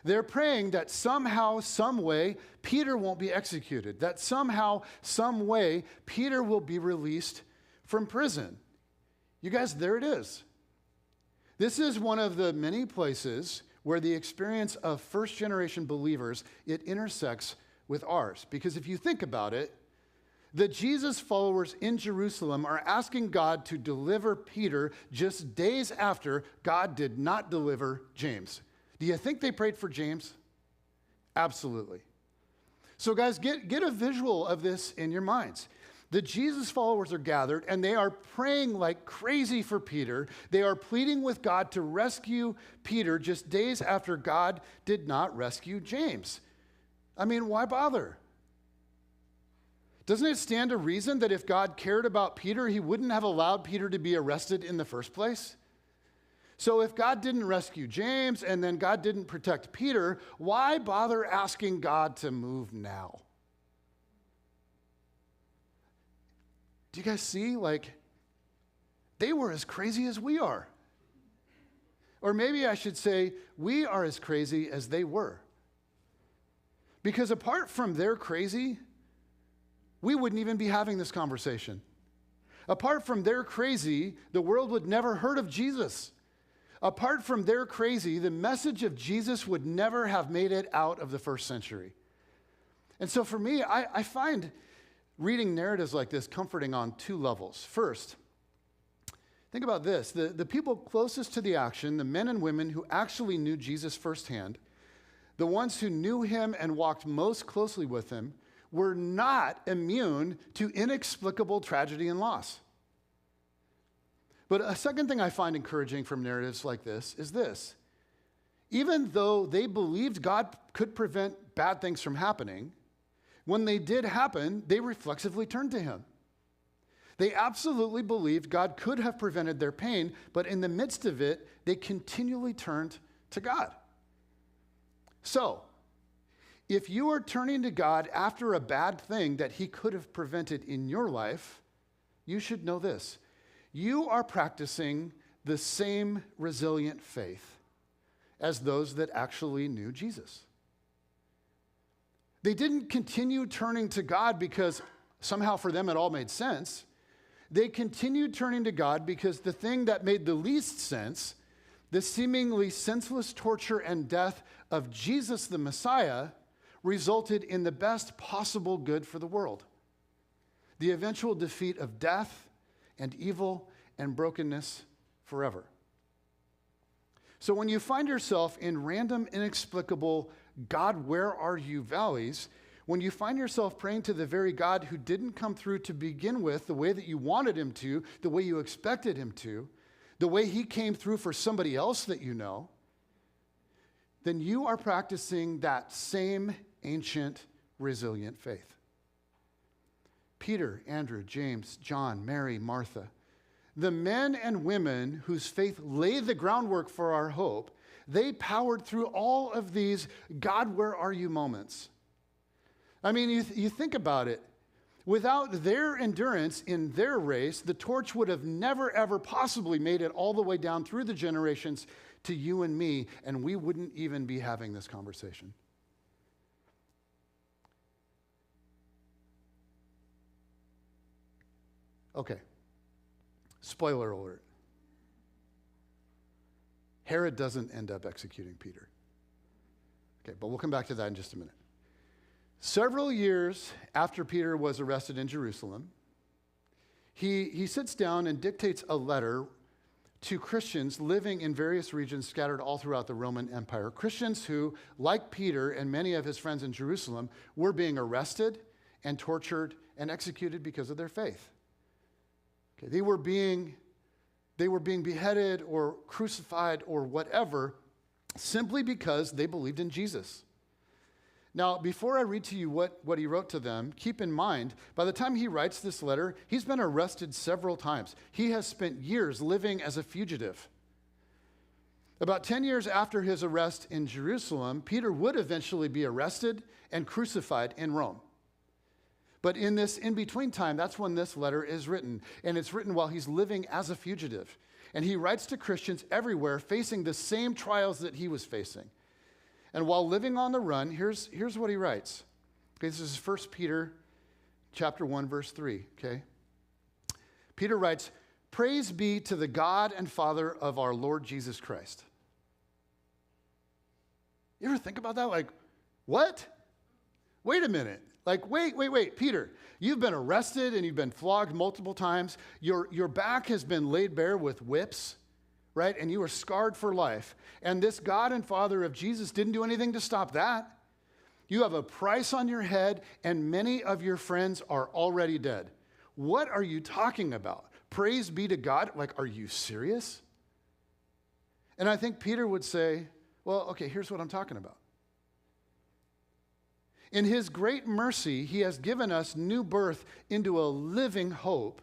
They're praying that somehow, some way, Peter won't be executed, that somehow, some way, Peter will be released from prison. You guys, there it is. This is one of the many places where the experience of first-generation believers, it intersects with ours. Because if you think about it, the Jesus followers in Jerusalem are asking God to deliver Peter just days after God did not deliver James. Do you think they prayed for James? Absolutely. So guys, get a visual of this in your minds. The Jesus followers are gathered and they are praying like crazy for Peter. They are pleading with God to rescue Peter just days after God did not rescue James. I mean, why bother? Doesn't it stand to reason that if God cared about Peter, he wouldn't have allowed Peter to be arrested in the first place? So if God didn't rescue James and then God didn't protect Peter, why bother asking God to move now? Do you guys see? They were as crazy as we are. Or maybe I should say, we are as crazy as they were. Because apart from their crazy, we wouldn't even be having this conversation. Apart from their crazy, the world would never heard of Jesus. Apart from their crazy, the message of Jesus would never have made it out of the first century. And so for me, I find reading narratives like this comforting on two levels. First, think about this. The people closest to the action, the men and women who actually knew Jesus firsthand, the ones who knew him and walked most closely with him, were not immune to inexplicable tragedy and loss. But a second thing I find encouraging from narratives like this is this. Even though they believed God could prevent bad things from happening, when they did happen, they reflexively turned to him. They absolutely believed God could have prevented their pain, but in the midst of it, they continually turned to God. So, if you are turning to God after a bad thing that he could have prevented in your life, you should know this. You are practicing the same resilient faith as those that actually knew Jesus. They didn't continue turning to God because somehow for them it all made sense. They continued turning to God because the thing that made the least sense, the seemingly senseless torture and death of Jesus the Messiah, resulted in the best possible good for the world. The eventual defeat of death and evil and brokenness forever. So when you find yourself in random, inexplicable, God, where are you valleys, when you find yourself praying to the very God who didn't come through to begin with the way that you wanted him to, the way you expected him to, the way he came through for somebody else that you know, then you are practicing that same ancient, resilient faith. Peter, Andrew, James, John, Mary, Martha, the men and women whose faith laid the groundwork for our hope, they powered through all of these God, where are you moments. I mean, you think about it. Without their endurance in their race, the torch would have never, ever possibly made it all the way down through the generations to you and me, and we wouldn't even be having this conversation. Okay. Spoiler alert. Herod doesn't end up executing Peter. Okay, but we'll come back to that in just a minute. Several years after Peter was arrested in Jerusalem, he sits down and dictates a letter to Christians living in various regions scattered all throughout the Roman Empire. Christians who, like Peter and many of his friends in Jerusalem, were being arrested and tortured and executed because of their faith. Okay, they were being beheaded or crucified or whatever simply because they believed in Jesus. Now, before I read to you what he wrote to them, keep in mind, by the time he writes this letter, he's been arrested several times. He has spent years living as a fugitive. About 10 years after his arrest in Jerusalem, Peter would eventually be arrested and crucified in Rome. But in this in-between time, that's when this letter is written. And it's written while he's living as a fugitive. And he writes to Christians everywhere facing the same trials that he was facing. And while living on the run, here's what he writes. Okay, this is 1 Peter chapter 1, verse 3, okay? Peter writes, "Praise be to the God and Father of our Lord Jesus Christ." You ever think about that? Like, what? Wait a minute. Like, wait, Peter, you've been arrested and you've been flogged multiple times. Your back has been laid bare with whips, right? And you were scarred for life. And this God and Father of Jesus didn't do anything to stop that. You have a price on your head, and many of your friends are already dead. What are you talking about? Praise be to God. Like, are you serious? And I think Peter would say, well, okay, here's what I'm talking about. In his great mercy, he has given us new birth into a living hope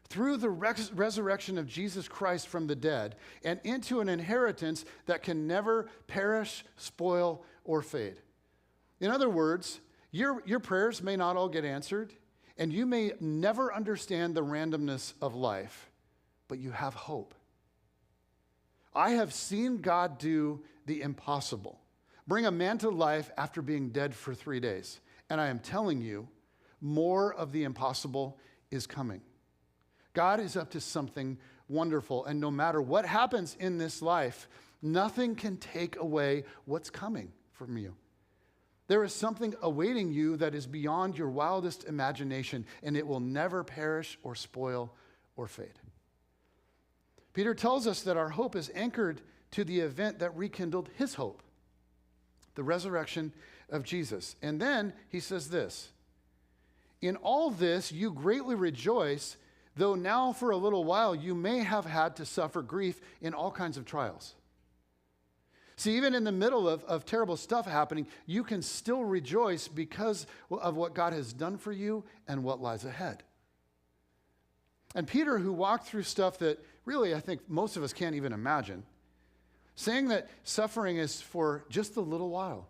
through the resurrection of Jesus Christ from the dead, and into an inheritance that can never perish, spoil, or fade. In other words, your prayers may not all get answered, and you may never understand the randomness of life, but you have hope. I have seen God do the impossible, bring a man to life after being dead for 3 days. And I am telling you, more of the impossible is coming. God is up to something wonderful. And no matter what happens in this life, nothing can take away what's coming from you. There is something awaiting you that is beyond your wildest imagination, and it will never perish or spoil or fade. Peter tells us that our hope is anchored to the event that rekindled his hope, the resurrection of Jesus. And then he says this, in all this you greatly rejoice, though now for a little while you may have had to suffer grief in all kinds of trials. See, even in the middle of terrible stuff happening, you can still rejoice because of what God has done for you and what lies ahead. And Peter, who walked through stuff that really I think most of us can't even imagine, saying that suffering is for just a little while,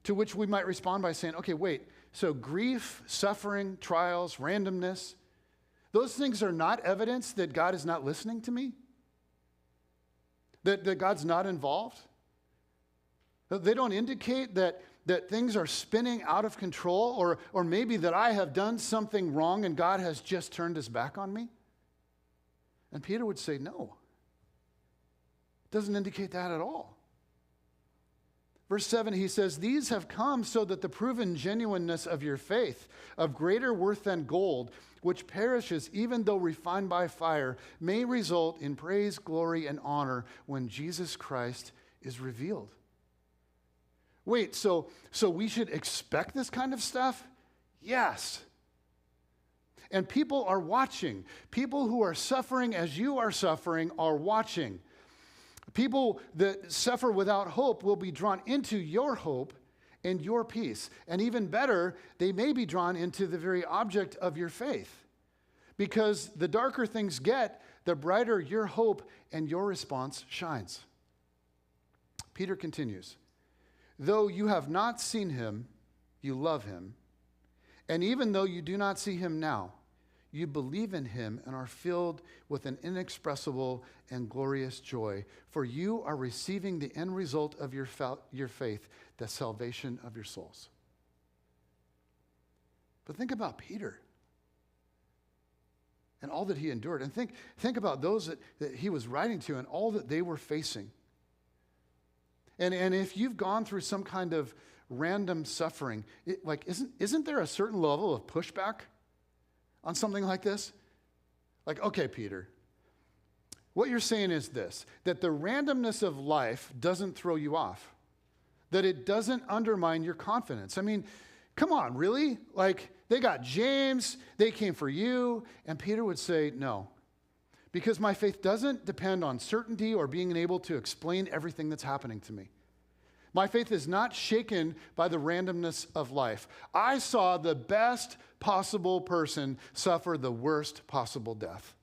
to which we might respond by saying, okay, wait, so grief, suffering, trials, randomness, those things are not evidence that God is not listening to me? That God's not involved? They don't indicate that things are spinning out of control, or maybe that I have done something wrong and God has just turned his back on me? And Peter would say, no. It doesn't indicate that at all. Verse 7, he says, these have come so that the proven genuineness of your faith, of greater worth than gold, which perishes even though refined by fire, may result in praise, glory, and honor when Jesus Christ is revealed. Wait, so we should expect this kind of stuff? Yes. And people are watching. People who are suffering as you are suffering are watching. People that suffer without hope will be drawn into your hope and your peace. And even better, they may be drawn into the very object of your faith. Because the darker things get, the brighter your hope and your response shines. Peter continues, though you have not seen him, you love him. And even though you do not see him now, you believe in him and are filled with an inexpressible and glorious joy, for you are receiving the end result of your faith, the salvation of your souls. But think about Peter and all that he endured. And think about those that he was writing to and all that they were facing. And if you've gone through some kind of random suffering, isn't there a certain level of pushback on something like this? Like, okay, Peter, what you're saying is this, that the randomness of life doesn't throw you off, that it doesn't undermine your confidence. I mean, come on, really? Like, they got James, they came for you, and Peter would say, no, because my faith doesn't depend on certainty or being able to explain everything that's happening to me. My faith is not shaken by the randomness of life. I saw the best possible person suffer the worst possible death.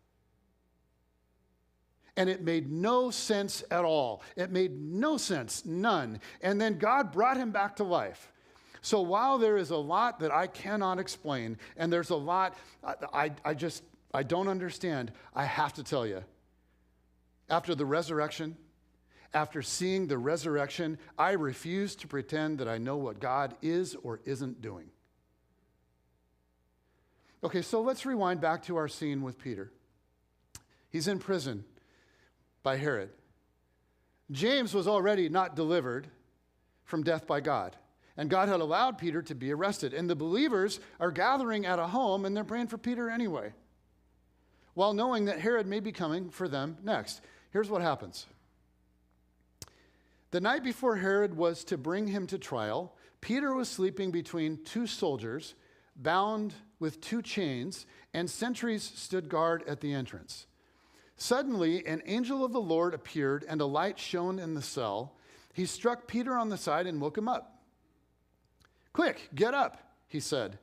And it made no sense at all. It made no sense, none. And then God brought him back to life. So while there is a lot that I cannot explain, and there's a lot I don't understand, I have to tell you, after the resurrection, after seeing the resurrection, I refuse to pretend that I know what God is or isn't doing. Okay, so let's rewind back to our scene with Peter. He's in prison by Herod. James was already not delivered from death by God, and God had allowed Peter to be arrested. And the believers are gathering at a home, and they're praying for Peter anyway, while knowing that Herod may be coming for them next. Here's what happens. The night before Herod was to bring him to trial, Peter was sleeping between two soldiers, bound with two chains, and sentries stood guard at the entrance. Suddenly, an angel of the Lord appeared, and a light shone in the cell. He struck Peter on the side and woke him up. "Quick, get up," he said,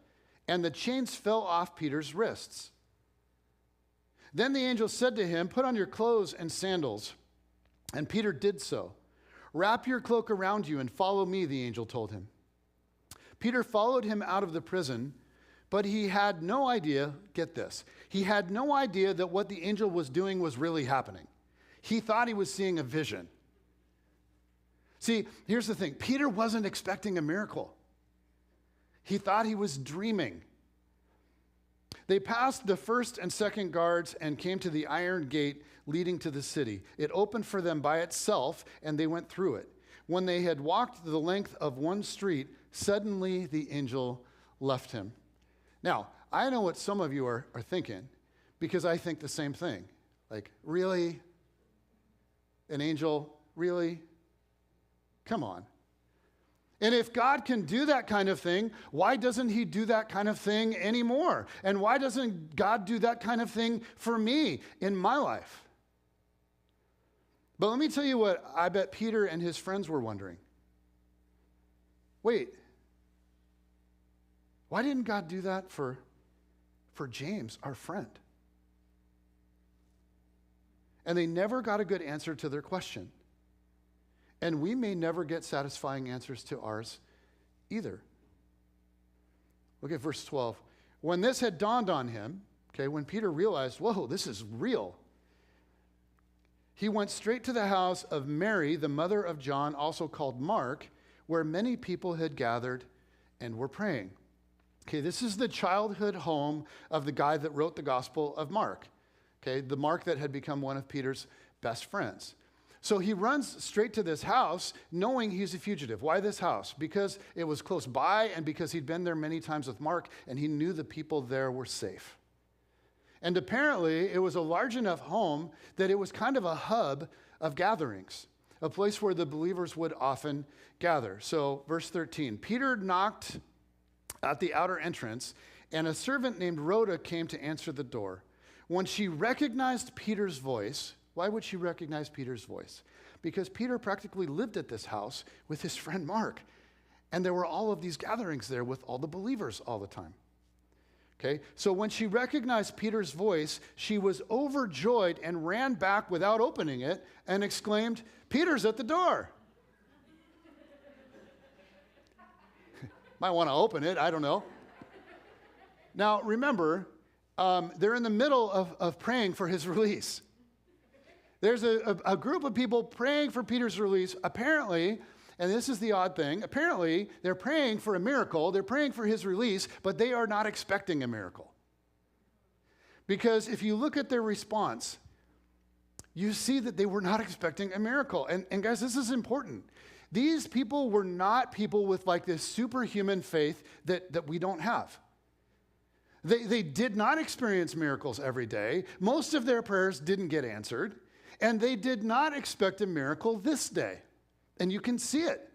and the chains fell off Peter's wrists. Then the angel said to him, "Put on your clothes and sandals." And Peter did so. "Wrap your cloak around you and follow me," the angel told him. Peter followed him out of the prison, but he had no idea, get this, he had no idea that what the angel was doing was really happening. He thought he was seeing a vision. See, here's the thing. Peter wasn't expecting a miracle. He thought he was dreaming. They passed the first and second guards and came to the iron gate leading to the city. It opened for them by itself, and they went through it. When they had walked the length of one street, suddenly the angel left him. Now, I know what some of you are thinking, because I think the same thing. Like, really? An angel? Really? Come on. And if God can do that kind of thing, why doesn't he do that kind of thing anymore? And why doesn't God do that kind of thing for me in my life? But let me tell you what I bet Peter and his friends were wondering. Wait, why didn't God do that for James, our friend? And they never got a good answer to their question. And we may never get satisfying answers to ours either. Look at verse 12. When this had dawned on him, okay, when Peter realized, whoa, this is real, he went straight to the house of Mary, the mother of John, also called Mark, where many people had gathered and were praying. Okay, this is the childhood home of the guy that wrote the Gospel of Mark. Okay, the Mark that had become one of Peter's best friends. So he runs straight to this house knowing he's a fugitive. Why this house? Because it was close by and because he'd been there many times with Mark and he knew the people there were safe. And apparently it was a large enough home that it was kind of a hub of gatherings, a place where the believers would often gather. So verse 13, Peter knocked at the outer entrance and a servant named Rhoda came to answer the door. When she recognized Peter's voice, why would she recognize Peter's voice? Because Peter practically lived at this house with his friend Mark. And there were all of these gatherings there with all the believers all the time. Okay, so when she recognized Peter's voice, she was overjoyed and ran back without opening it and exclaimed, "Peter's at the door." Might want to open it, I don't know. Now, remember, they're in the middle of praying for his release. There's a group of people praying for Peter's release, apparently, and this is the odd thing, apparently they're praying for a miracle, they're praying for his release, but they are not expecting a miracle. Because if you look at their response, you see that they were not expecting a miracle. And guys, this is important. These people were not people with like this superhuman faith that we don't have. They did not experience miracles every day. Most of their prayers didn't get answered. And they did not expect a miracle this day. And you can see it.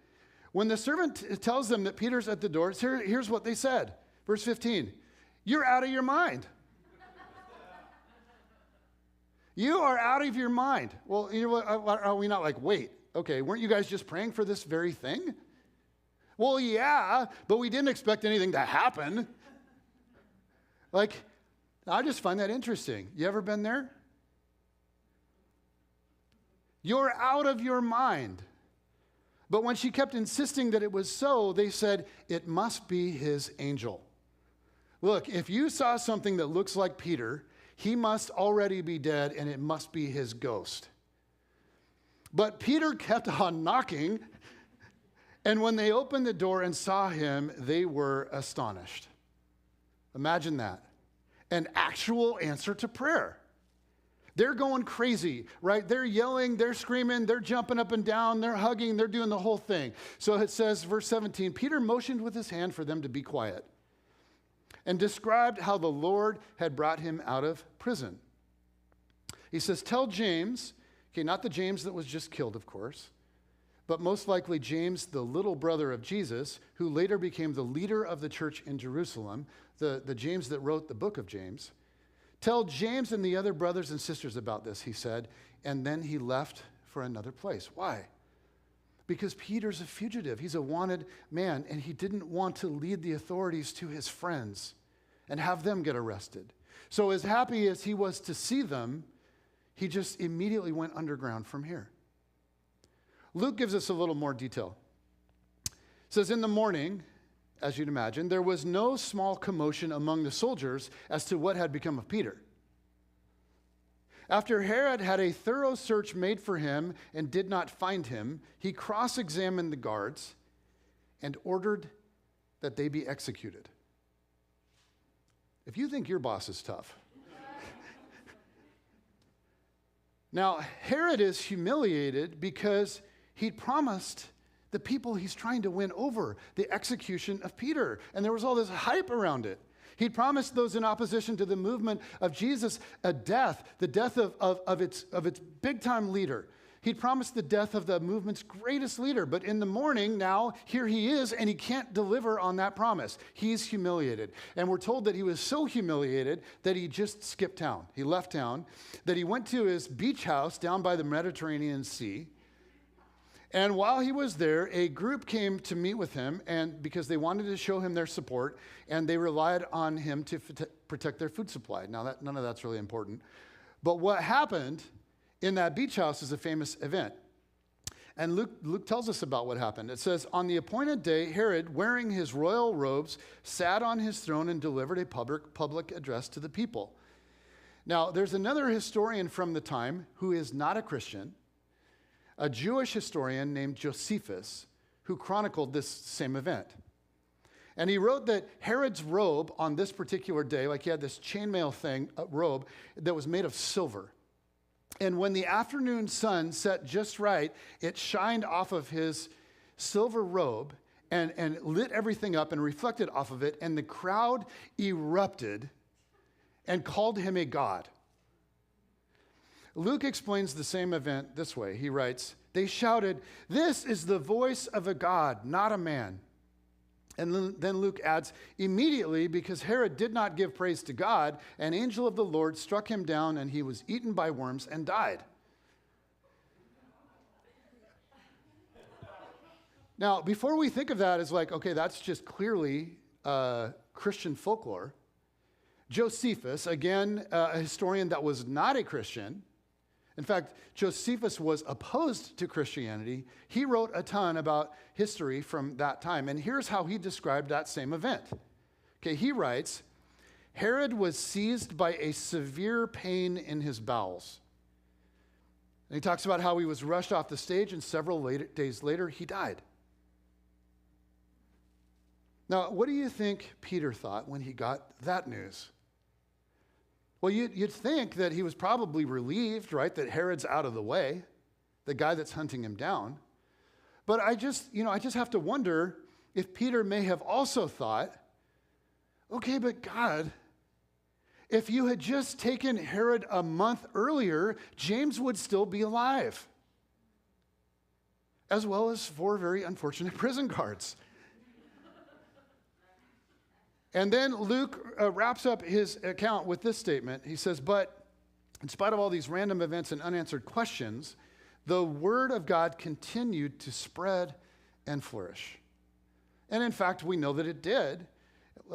When the servant tells them that Peter's at the door, here's what they said. Verse 15, "You're out of your mind." You are out of your mind. Well, you know what, are we not like, wait, okay, weren't you guys just praying for this very thing? Well, yeah, but we didn't expect anything to happen. Like, I just find that interesting. You ever been there? You're out of your mind. But when she kept insisting that it was so, they said, it must be his angel. Look, if you saw something that looks like Peter, he must already be dead and it must be his ghost. But Peter kept on knocking, and when they opened the door and saw him, they were astonished. Imagine that. An actual answer to prayer. They're going crazy, right? They're yelling, they're screaming, they're jumping up and down, they're hugging, they're doing the whole thing. So it says, verse 17, Peter motioned with his hand for them to be quiet and described how the Lord had brought him out of prison. He says, tell James, okay, not the James that was just killed, of course, but most likely James, the little brother of Jesus, who later became the leader of the church in Jerusalem, the James that wrote the book of James. Tell James and the other brothers and sisters about this, he said, and then he left for another place. Why? Because Peter's a fugitive. He's a wanted man, and he didn't want to lead the authorities to his friends and have them get arrested. So as happy as he was to see them, he just immediately went underground from here. Luke gives us a little more detail. It says, in the morning, as you'd imagine, there was no small commotion among the soldiers as to what had become of Peter. After Herod had a thorough search made for him and did not find him, he cross-examined the guards and ordered that they be executed. if you think your boss is tough. Now, Herod is humiliated because he'd promised the people he's trying to win over the execution of Peter. And there was all this hype around it. He'd promised those in opposition to the movement of Jesus a death, the death of its big-time leader. He'd promised the death of the movement's greatest leader. But in the morning, now, here he is, and he can't deliver on that promise. He's humiliated. And we're told that he was so humiliated that he just skipped town. He left town, that he went to his beach house down by the Mediterranean Sea. And while he was there, a group came to meet with him, and because they wanted to show him their support, and they relied on him to protect their food supply. Now, none of that's really important. But what happened in that beach house is a famous event. And Luke tells us about what happened. It says, on the appointed day, Herod, wearing his royal robes, sat on his throne and delivered a public address to the people. Now, there's another historian from the time who is not a Christian, a Jewish historian named Josephus, who chronicled this same event. And he wrote that Herod's robe on this particular day, like he had this chainmail robe that was made of silver. And when the afternoon sun set just right, it shined off of his silver robe and lit everything up and reflected off of it. And the crowd erupted and called him a god. Luke explains the same event this way. He writes, they shouted, "This is the voice of a god, not a man." And then Luke adds, immediately, because Herod did not give praise to God, an angel of the Lord struck him down, and he was eaten by worms and died. Now, before we think of that as like, okay, that's just clearly Christian folklore, Josephus, again, a historian that was not a Christian. In fact, Josephus was opposed to Christianity. He wrote a ton about history from that time. And here's how he described that same event. Okay, he writes, Herod was seized by a severe pain in his bowels. And he talks about how he was rushed off the stage, and several days later, he died. Now, what do you think Peter thought when he got that news? Well, you'd think that he was probably relieved, right, that Herod's out of the way, the guy that's hunting him down. But I just have to wonder if Peter may have also thought, okay, but God, if you had just taken Herod a month earlier, James would still be alive, as well as 4 very unfortunate prison guards. And then Luke wraps up his account with this statement. He says, but in spite of all these random events and unanswered questions, the word of God continued to spread and flourish. And in fact, we know that it did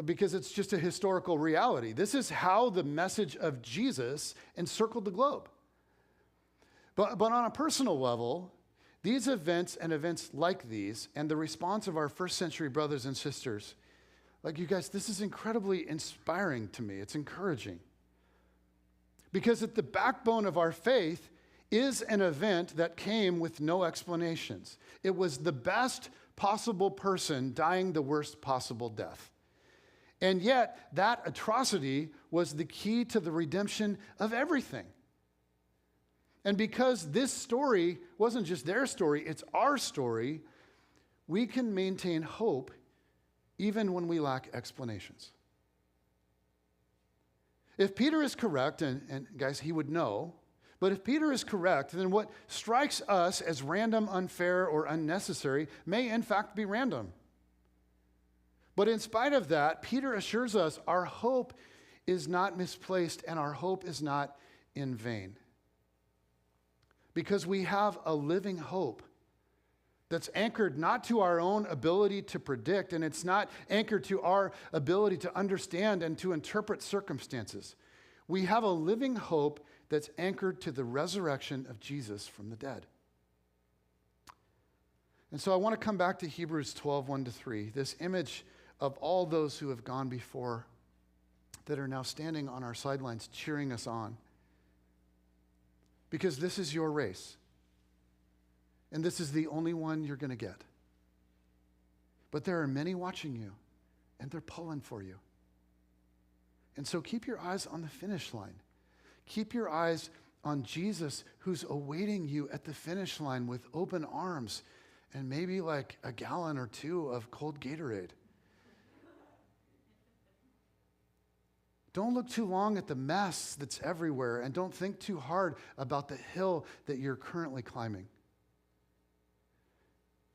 because it's just a historical reality. This is how the message of Jesus encircled the globe. But on a personal level, these events and events like these and the response of our first century brothers and sisters, like you guys, this is incredibly inspiring to me. It's encouraging. Because at the backbone of our faith is an event that came with no explanations. It was the best possible person dying the worst possible death. And yet, that atrocity was the key to the redemption of everything. And because this story wasn't just their story, it's our story, we can maintain hope even when we lack explanations. If Peter is correct, and guys, he would know, but if Peter is correct, then what strikes us as random, unfair, or unnecessary may in fact be random. But in spite of that, Peter assures us our hope is not misplaced and our hope is not in vain. Because we have a living hope that's anchored not to our own ability to predict, and it's not anchored to our ability to understand and to interpret circumstances. We have a living hope that's anchored to the resurrection of Jesus from the dead. And so I want to come back to Hebrews 12, 1-3, this image of all those who have gone before that are now standing on our sidelines cheering us on. Because this is your race. And this is the only one you're going to get. But there are many watching you, and they're pulling for you. And so keep your eyes on the finish line. Keep your eyes on Jesus, who's awaiting you at the finish line with open arms and maybe like a gallon or two of cold Gatorade. Don't look too long at the mess that's everywhere, and don't think too hard about the hill that you're currently climbing.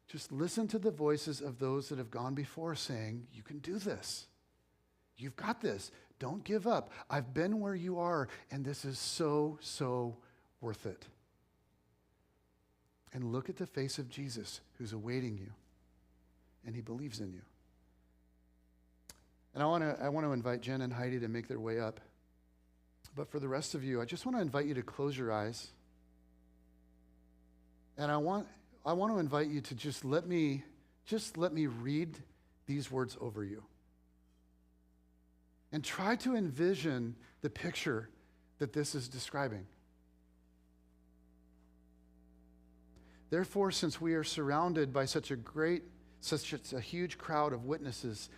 Just listen to the voices of those that have gone before saying, you can do this. You've got this. Don't give up. I've been where you are, and this is so, so worth it. And look at the face of Jesus, who's awaiting you, and he believes in you. And I want to invite Jen and Heidi to make their way up. But for the rest of you, I just want to invite you to close your eyes. And I want to invite you to just let me read these words over you. And try to envision the picture that this is describing. Therefore, since we are surrounded by such a huge crowd of witnesses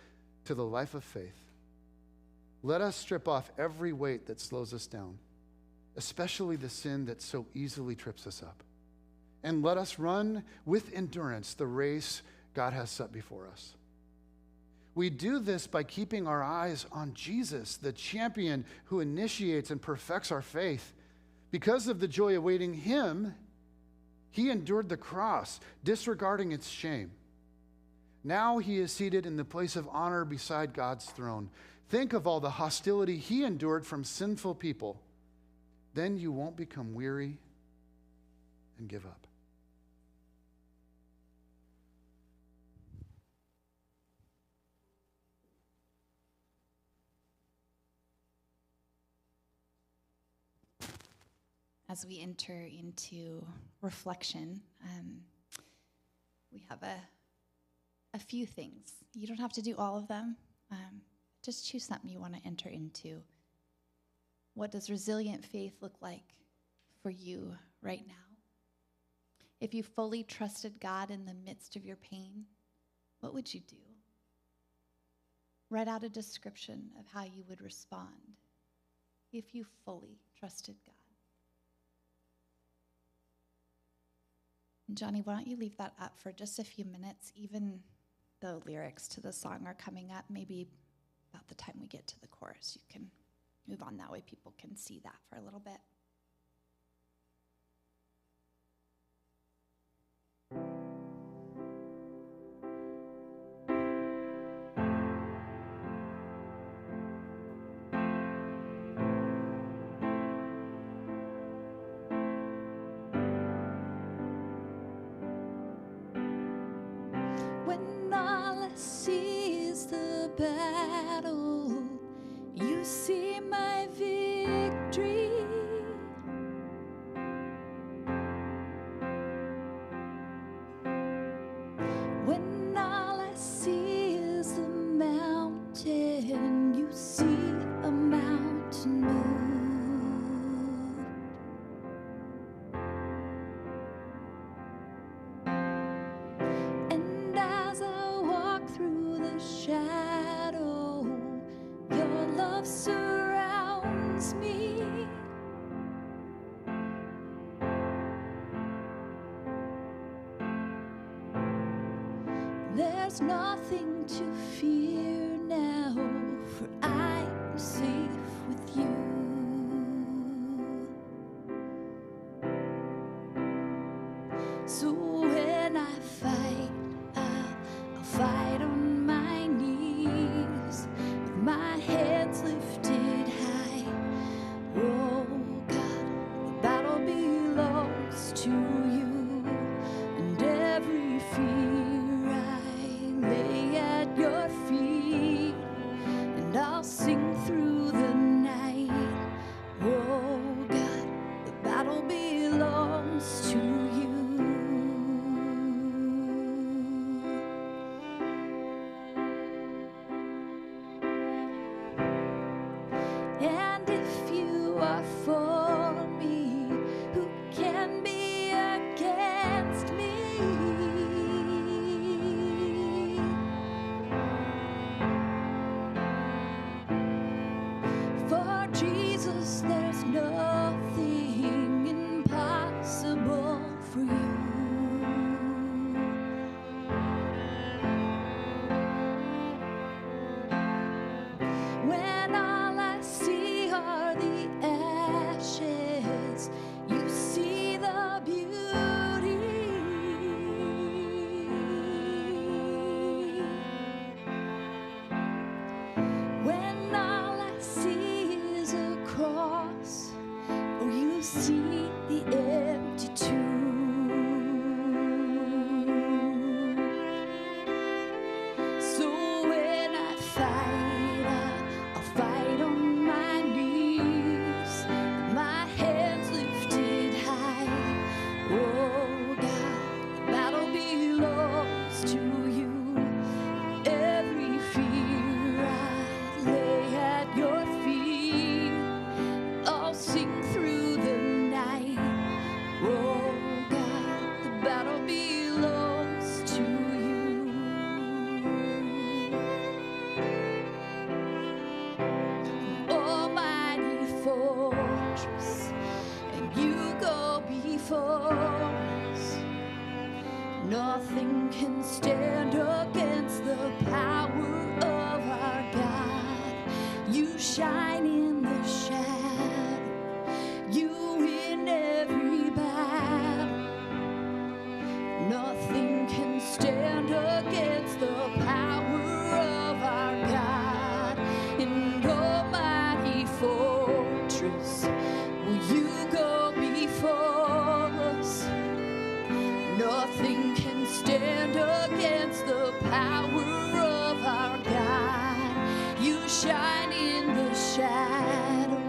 to the life of faith, let us strip off every weight that slows us down, especially the sin that so easily trips us up. And let us run with endurance the race God has set before us. We do this by keeping our eyes on Jesus, the champion who initiates and perfects our faith. Because of the joy awaiting him, he endured the cross, disregarding its shame. Now he is seated in the place of honor beside God's throne. Think of all the hostility he endured from sinful people. Then you won't become weary and give up. As we enter into reflection, we have a few things. You don't have to do all of them. Just choose something you want to enter into. What does resilient faith look like for you right now? If you fully trusted God in the midst of your pain, what would you do? Write out a description of how you would respond if you fully trusted God. And Johnny, why don't you leave that up for just a few minutes, even though lyrics to the song are coming up, maybe about the time we get to the chorus, you can move on that way. People can see that for a little bit. When all I see is the battle, you see my victory. When all I see is the mountain, you see a mountain move. And as I walk through the shadow, your love surrounds me. There's nothing to fear now, for I am safe with you. So when I fight, I'll fight on my knees, with my hands lifted high. Oh God, the battle belongs to you, and every fear I lay at your feet, and I'll sing through the night. Oh God, the battle belongs to you. And if you are for me, who can be against me? see the empty tomb. So when I fight, I'll fight on my knees, my hands lifted high. Oh God, the battle belongs to you. Every fear I lay at your feet. I'll sing through the night. Oh God, the battle belongs to you. Almighty fortress, and you go before us. Nothing can stand against the power of our God. You shine in the shadow. You win every battle. Nothing can stand against the power of our God. In almighty fortress, will you go before us? Nothing can stand against the power of our God. You shine in the shadow.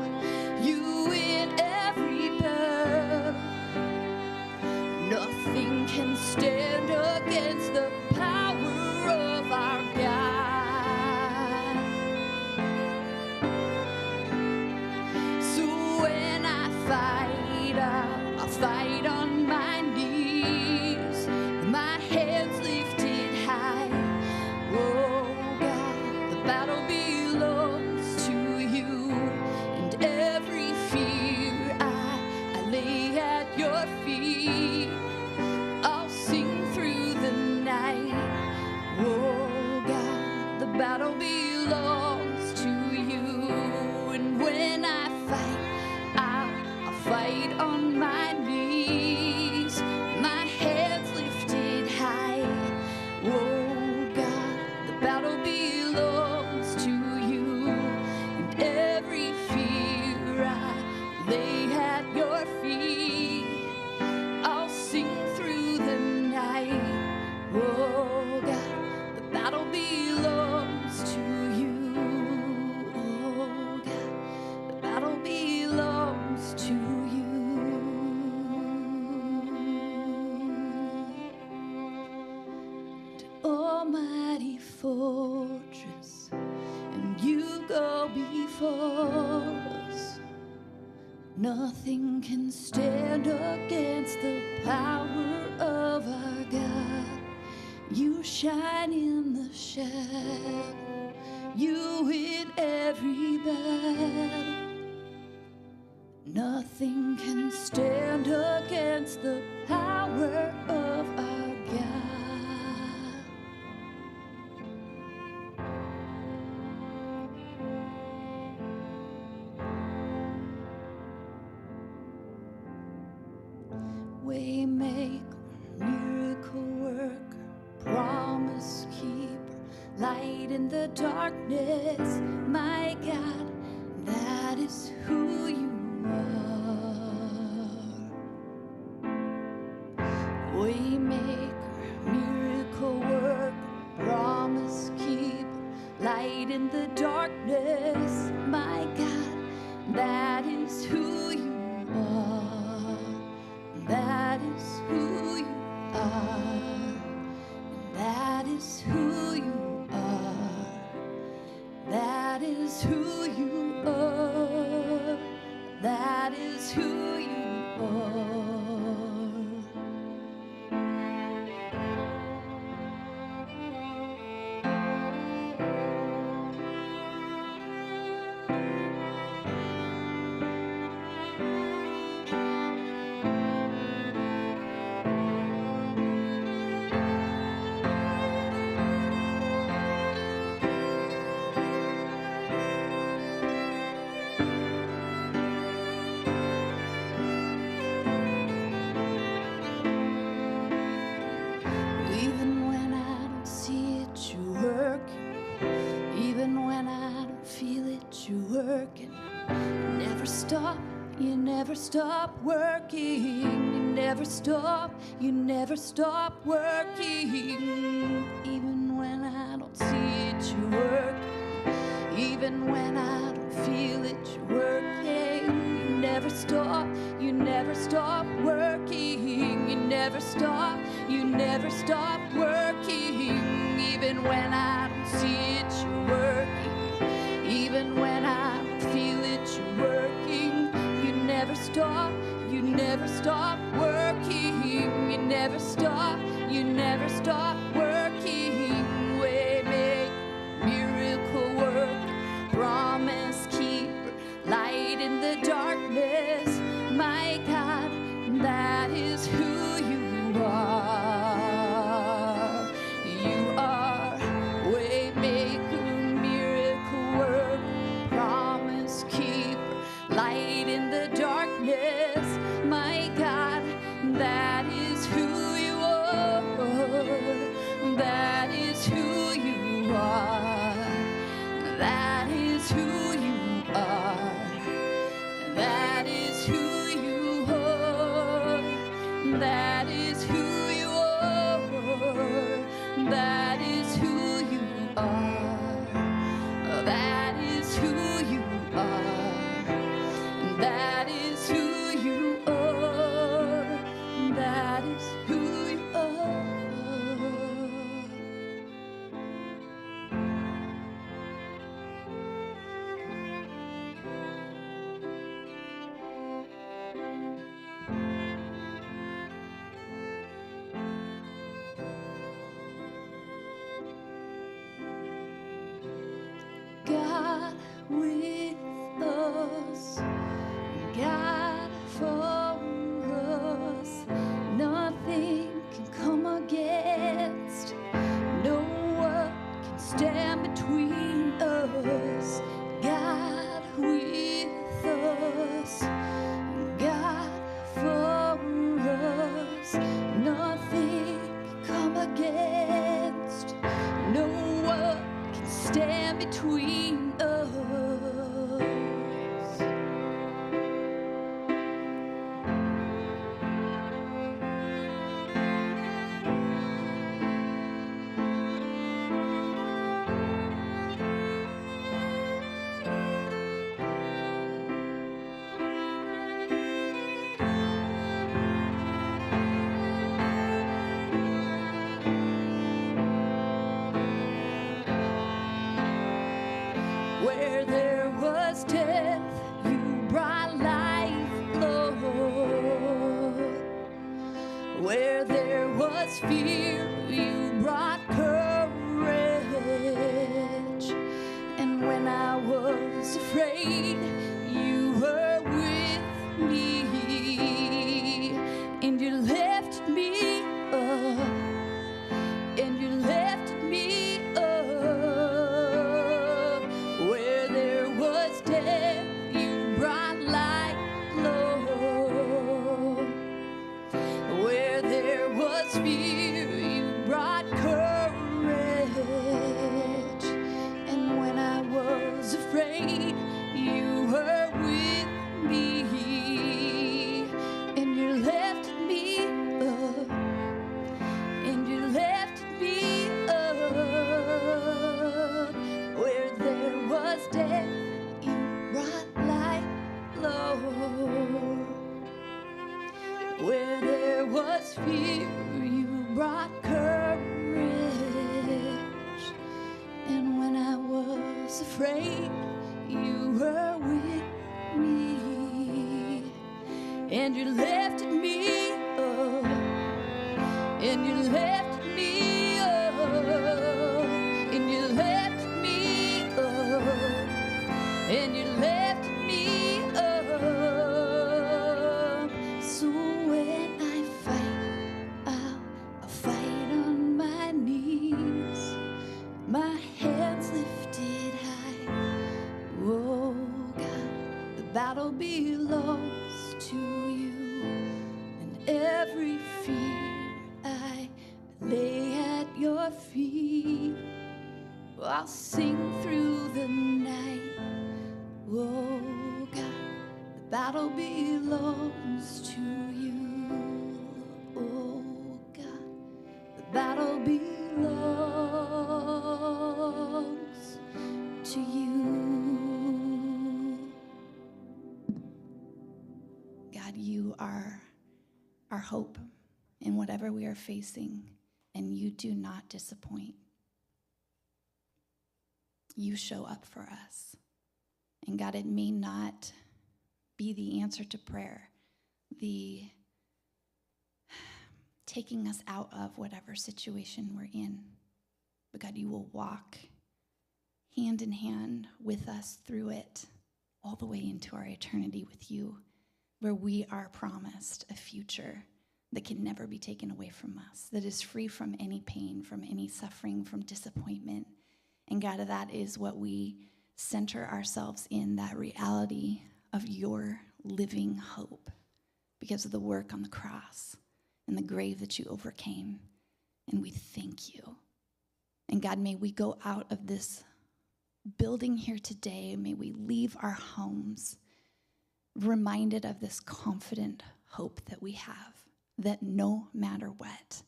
You win every battle. Nothing can stand against the power of our God. So when I fight, I'll fight on my knees, my hands lifted high. Oh God, the battle belongs to you, and every fear I lay at your feet. I'll sing through the night. Oh God, the battle belongs to you, and when I fight, I'll fight on my knees, my hands lifted high. Oh God, the battle belongs to you, and every fear I lay at your feet. I'll sing through the night. Oh God, the battle belongs to you. Oh God, the battle belongs to you. Almighty fortress, and you go before us. Nothing can stand against the power of our God. You shine in the shadow. You win every battle. Nothing can stand against the power of our God. Waymaker, miracle worker, promise keeper, light in the darkness, my God, that is who you are. Waymaker, miracle worker, promise keeper, light in the darkness, my God, that is who you are. That is who you are. That is who you are. That is who you are. That is who you are. You never stop working. You never stop. You never stop working. Even when I don't see it, you work. Even when I don't feel it, you're working. You never stop. You never stop working. You never stop. You never stop working. Even when I don't see it, you're working. Even when I don't feel it, you're working. You never stop. You never stop working. You never stop. You never stop working. Waymaker, miracle worker, promise keeper, light in the darkness. My God, that is who you are. You are waymaker, miracle worker, promise keeper, light in the darkness. My God, that is who you are. That is who you are. That is who you are. That is who you are. That is who you are. That is who you are. That is who you are. That is who you are. That is who you are. God with us, God for us, nothing can come against, no one can stand between us. God with us, God for us, nothing can come against, no one can stand between us. Where there was death, you brought life, Lord. Where there was fear, you brought courage. And when I was afraid, you were with me. And you lifted me up. And you lifted me up. Where there was death, you brought light, Lord. Where there was fear, you brought courage. And when I was afraid, you were with me. And you lifted me up. And you lifted me up. Where there was death, you brought light, Lord. Where there was fear, you brought courage. And when I was afraid, you were with me. And you lifted me up. And you lifted me up. And you lifted me up. And you lifted me up. So when I fight, I'll fight on my knees, my hands lifted high. Oh God, the battle belongs to you, and every fear I lay at your feet. I'll sing through the night. Oh God, the battle belongs belongs to you. Oh God, the battle belongs to you. God, you are our hope in whatever we are facing, and you do not disappoint. You show up for us. And God, it may not be the answer to prayer, the taking us out of whatever situation we're in. But God, you will walk hand in hand with us through it all the way into our eternity with you, where we are promised a future that can never be taken away from us, that is free from any pain, from any suffering, from disappointment. And God, that is what we center ourselves in, that reality of your living hope because of the work on the cross and the grave that you overcame. And we thank you. And God, may we go out of this building here today, may we leave our homes reminded of this confident hope that we have, that no matter what,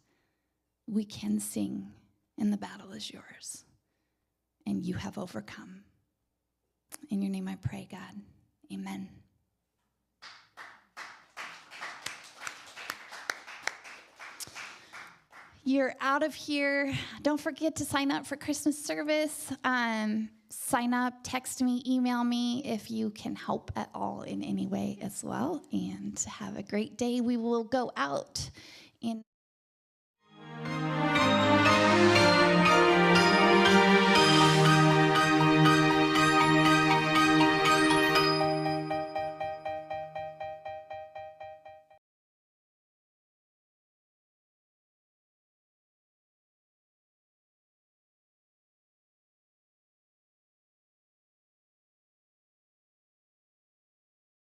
we can sing, and the battle is yours, and you have overcome. In your name I pray, God. Amen. You're out of here. Don't forget to sign up for Christmas service. Sign up, text me, email me if you can help at all in any way as well. And have a great day. We will go out in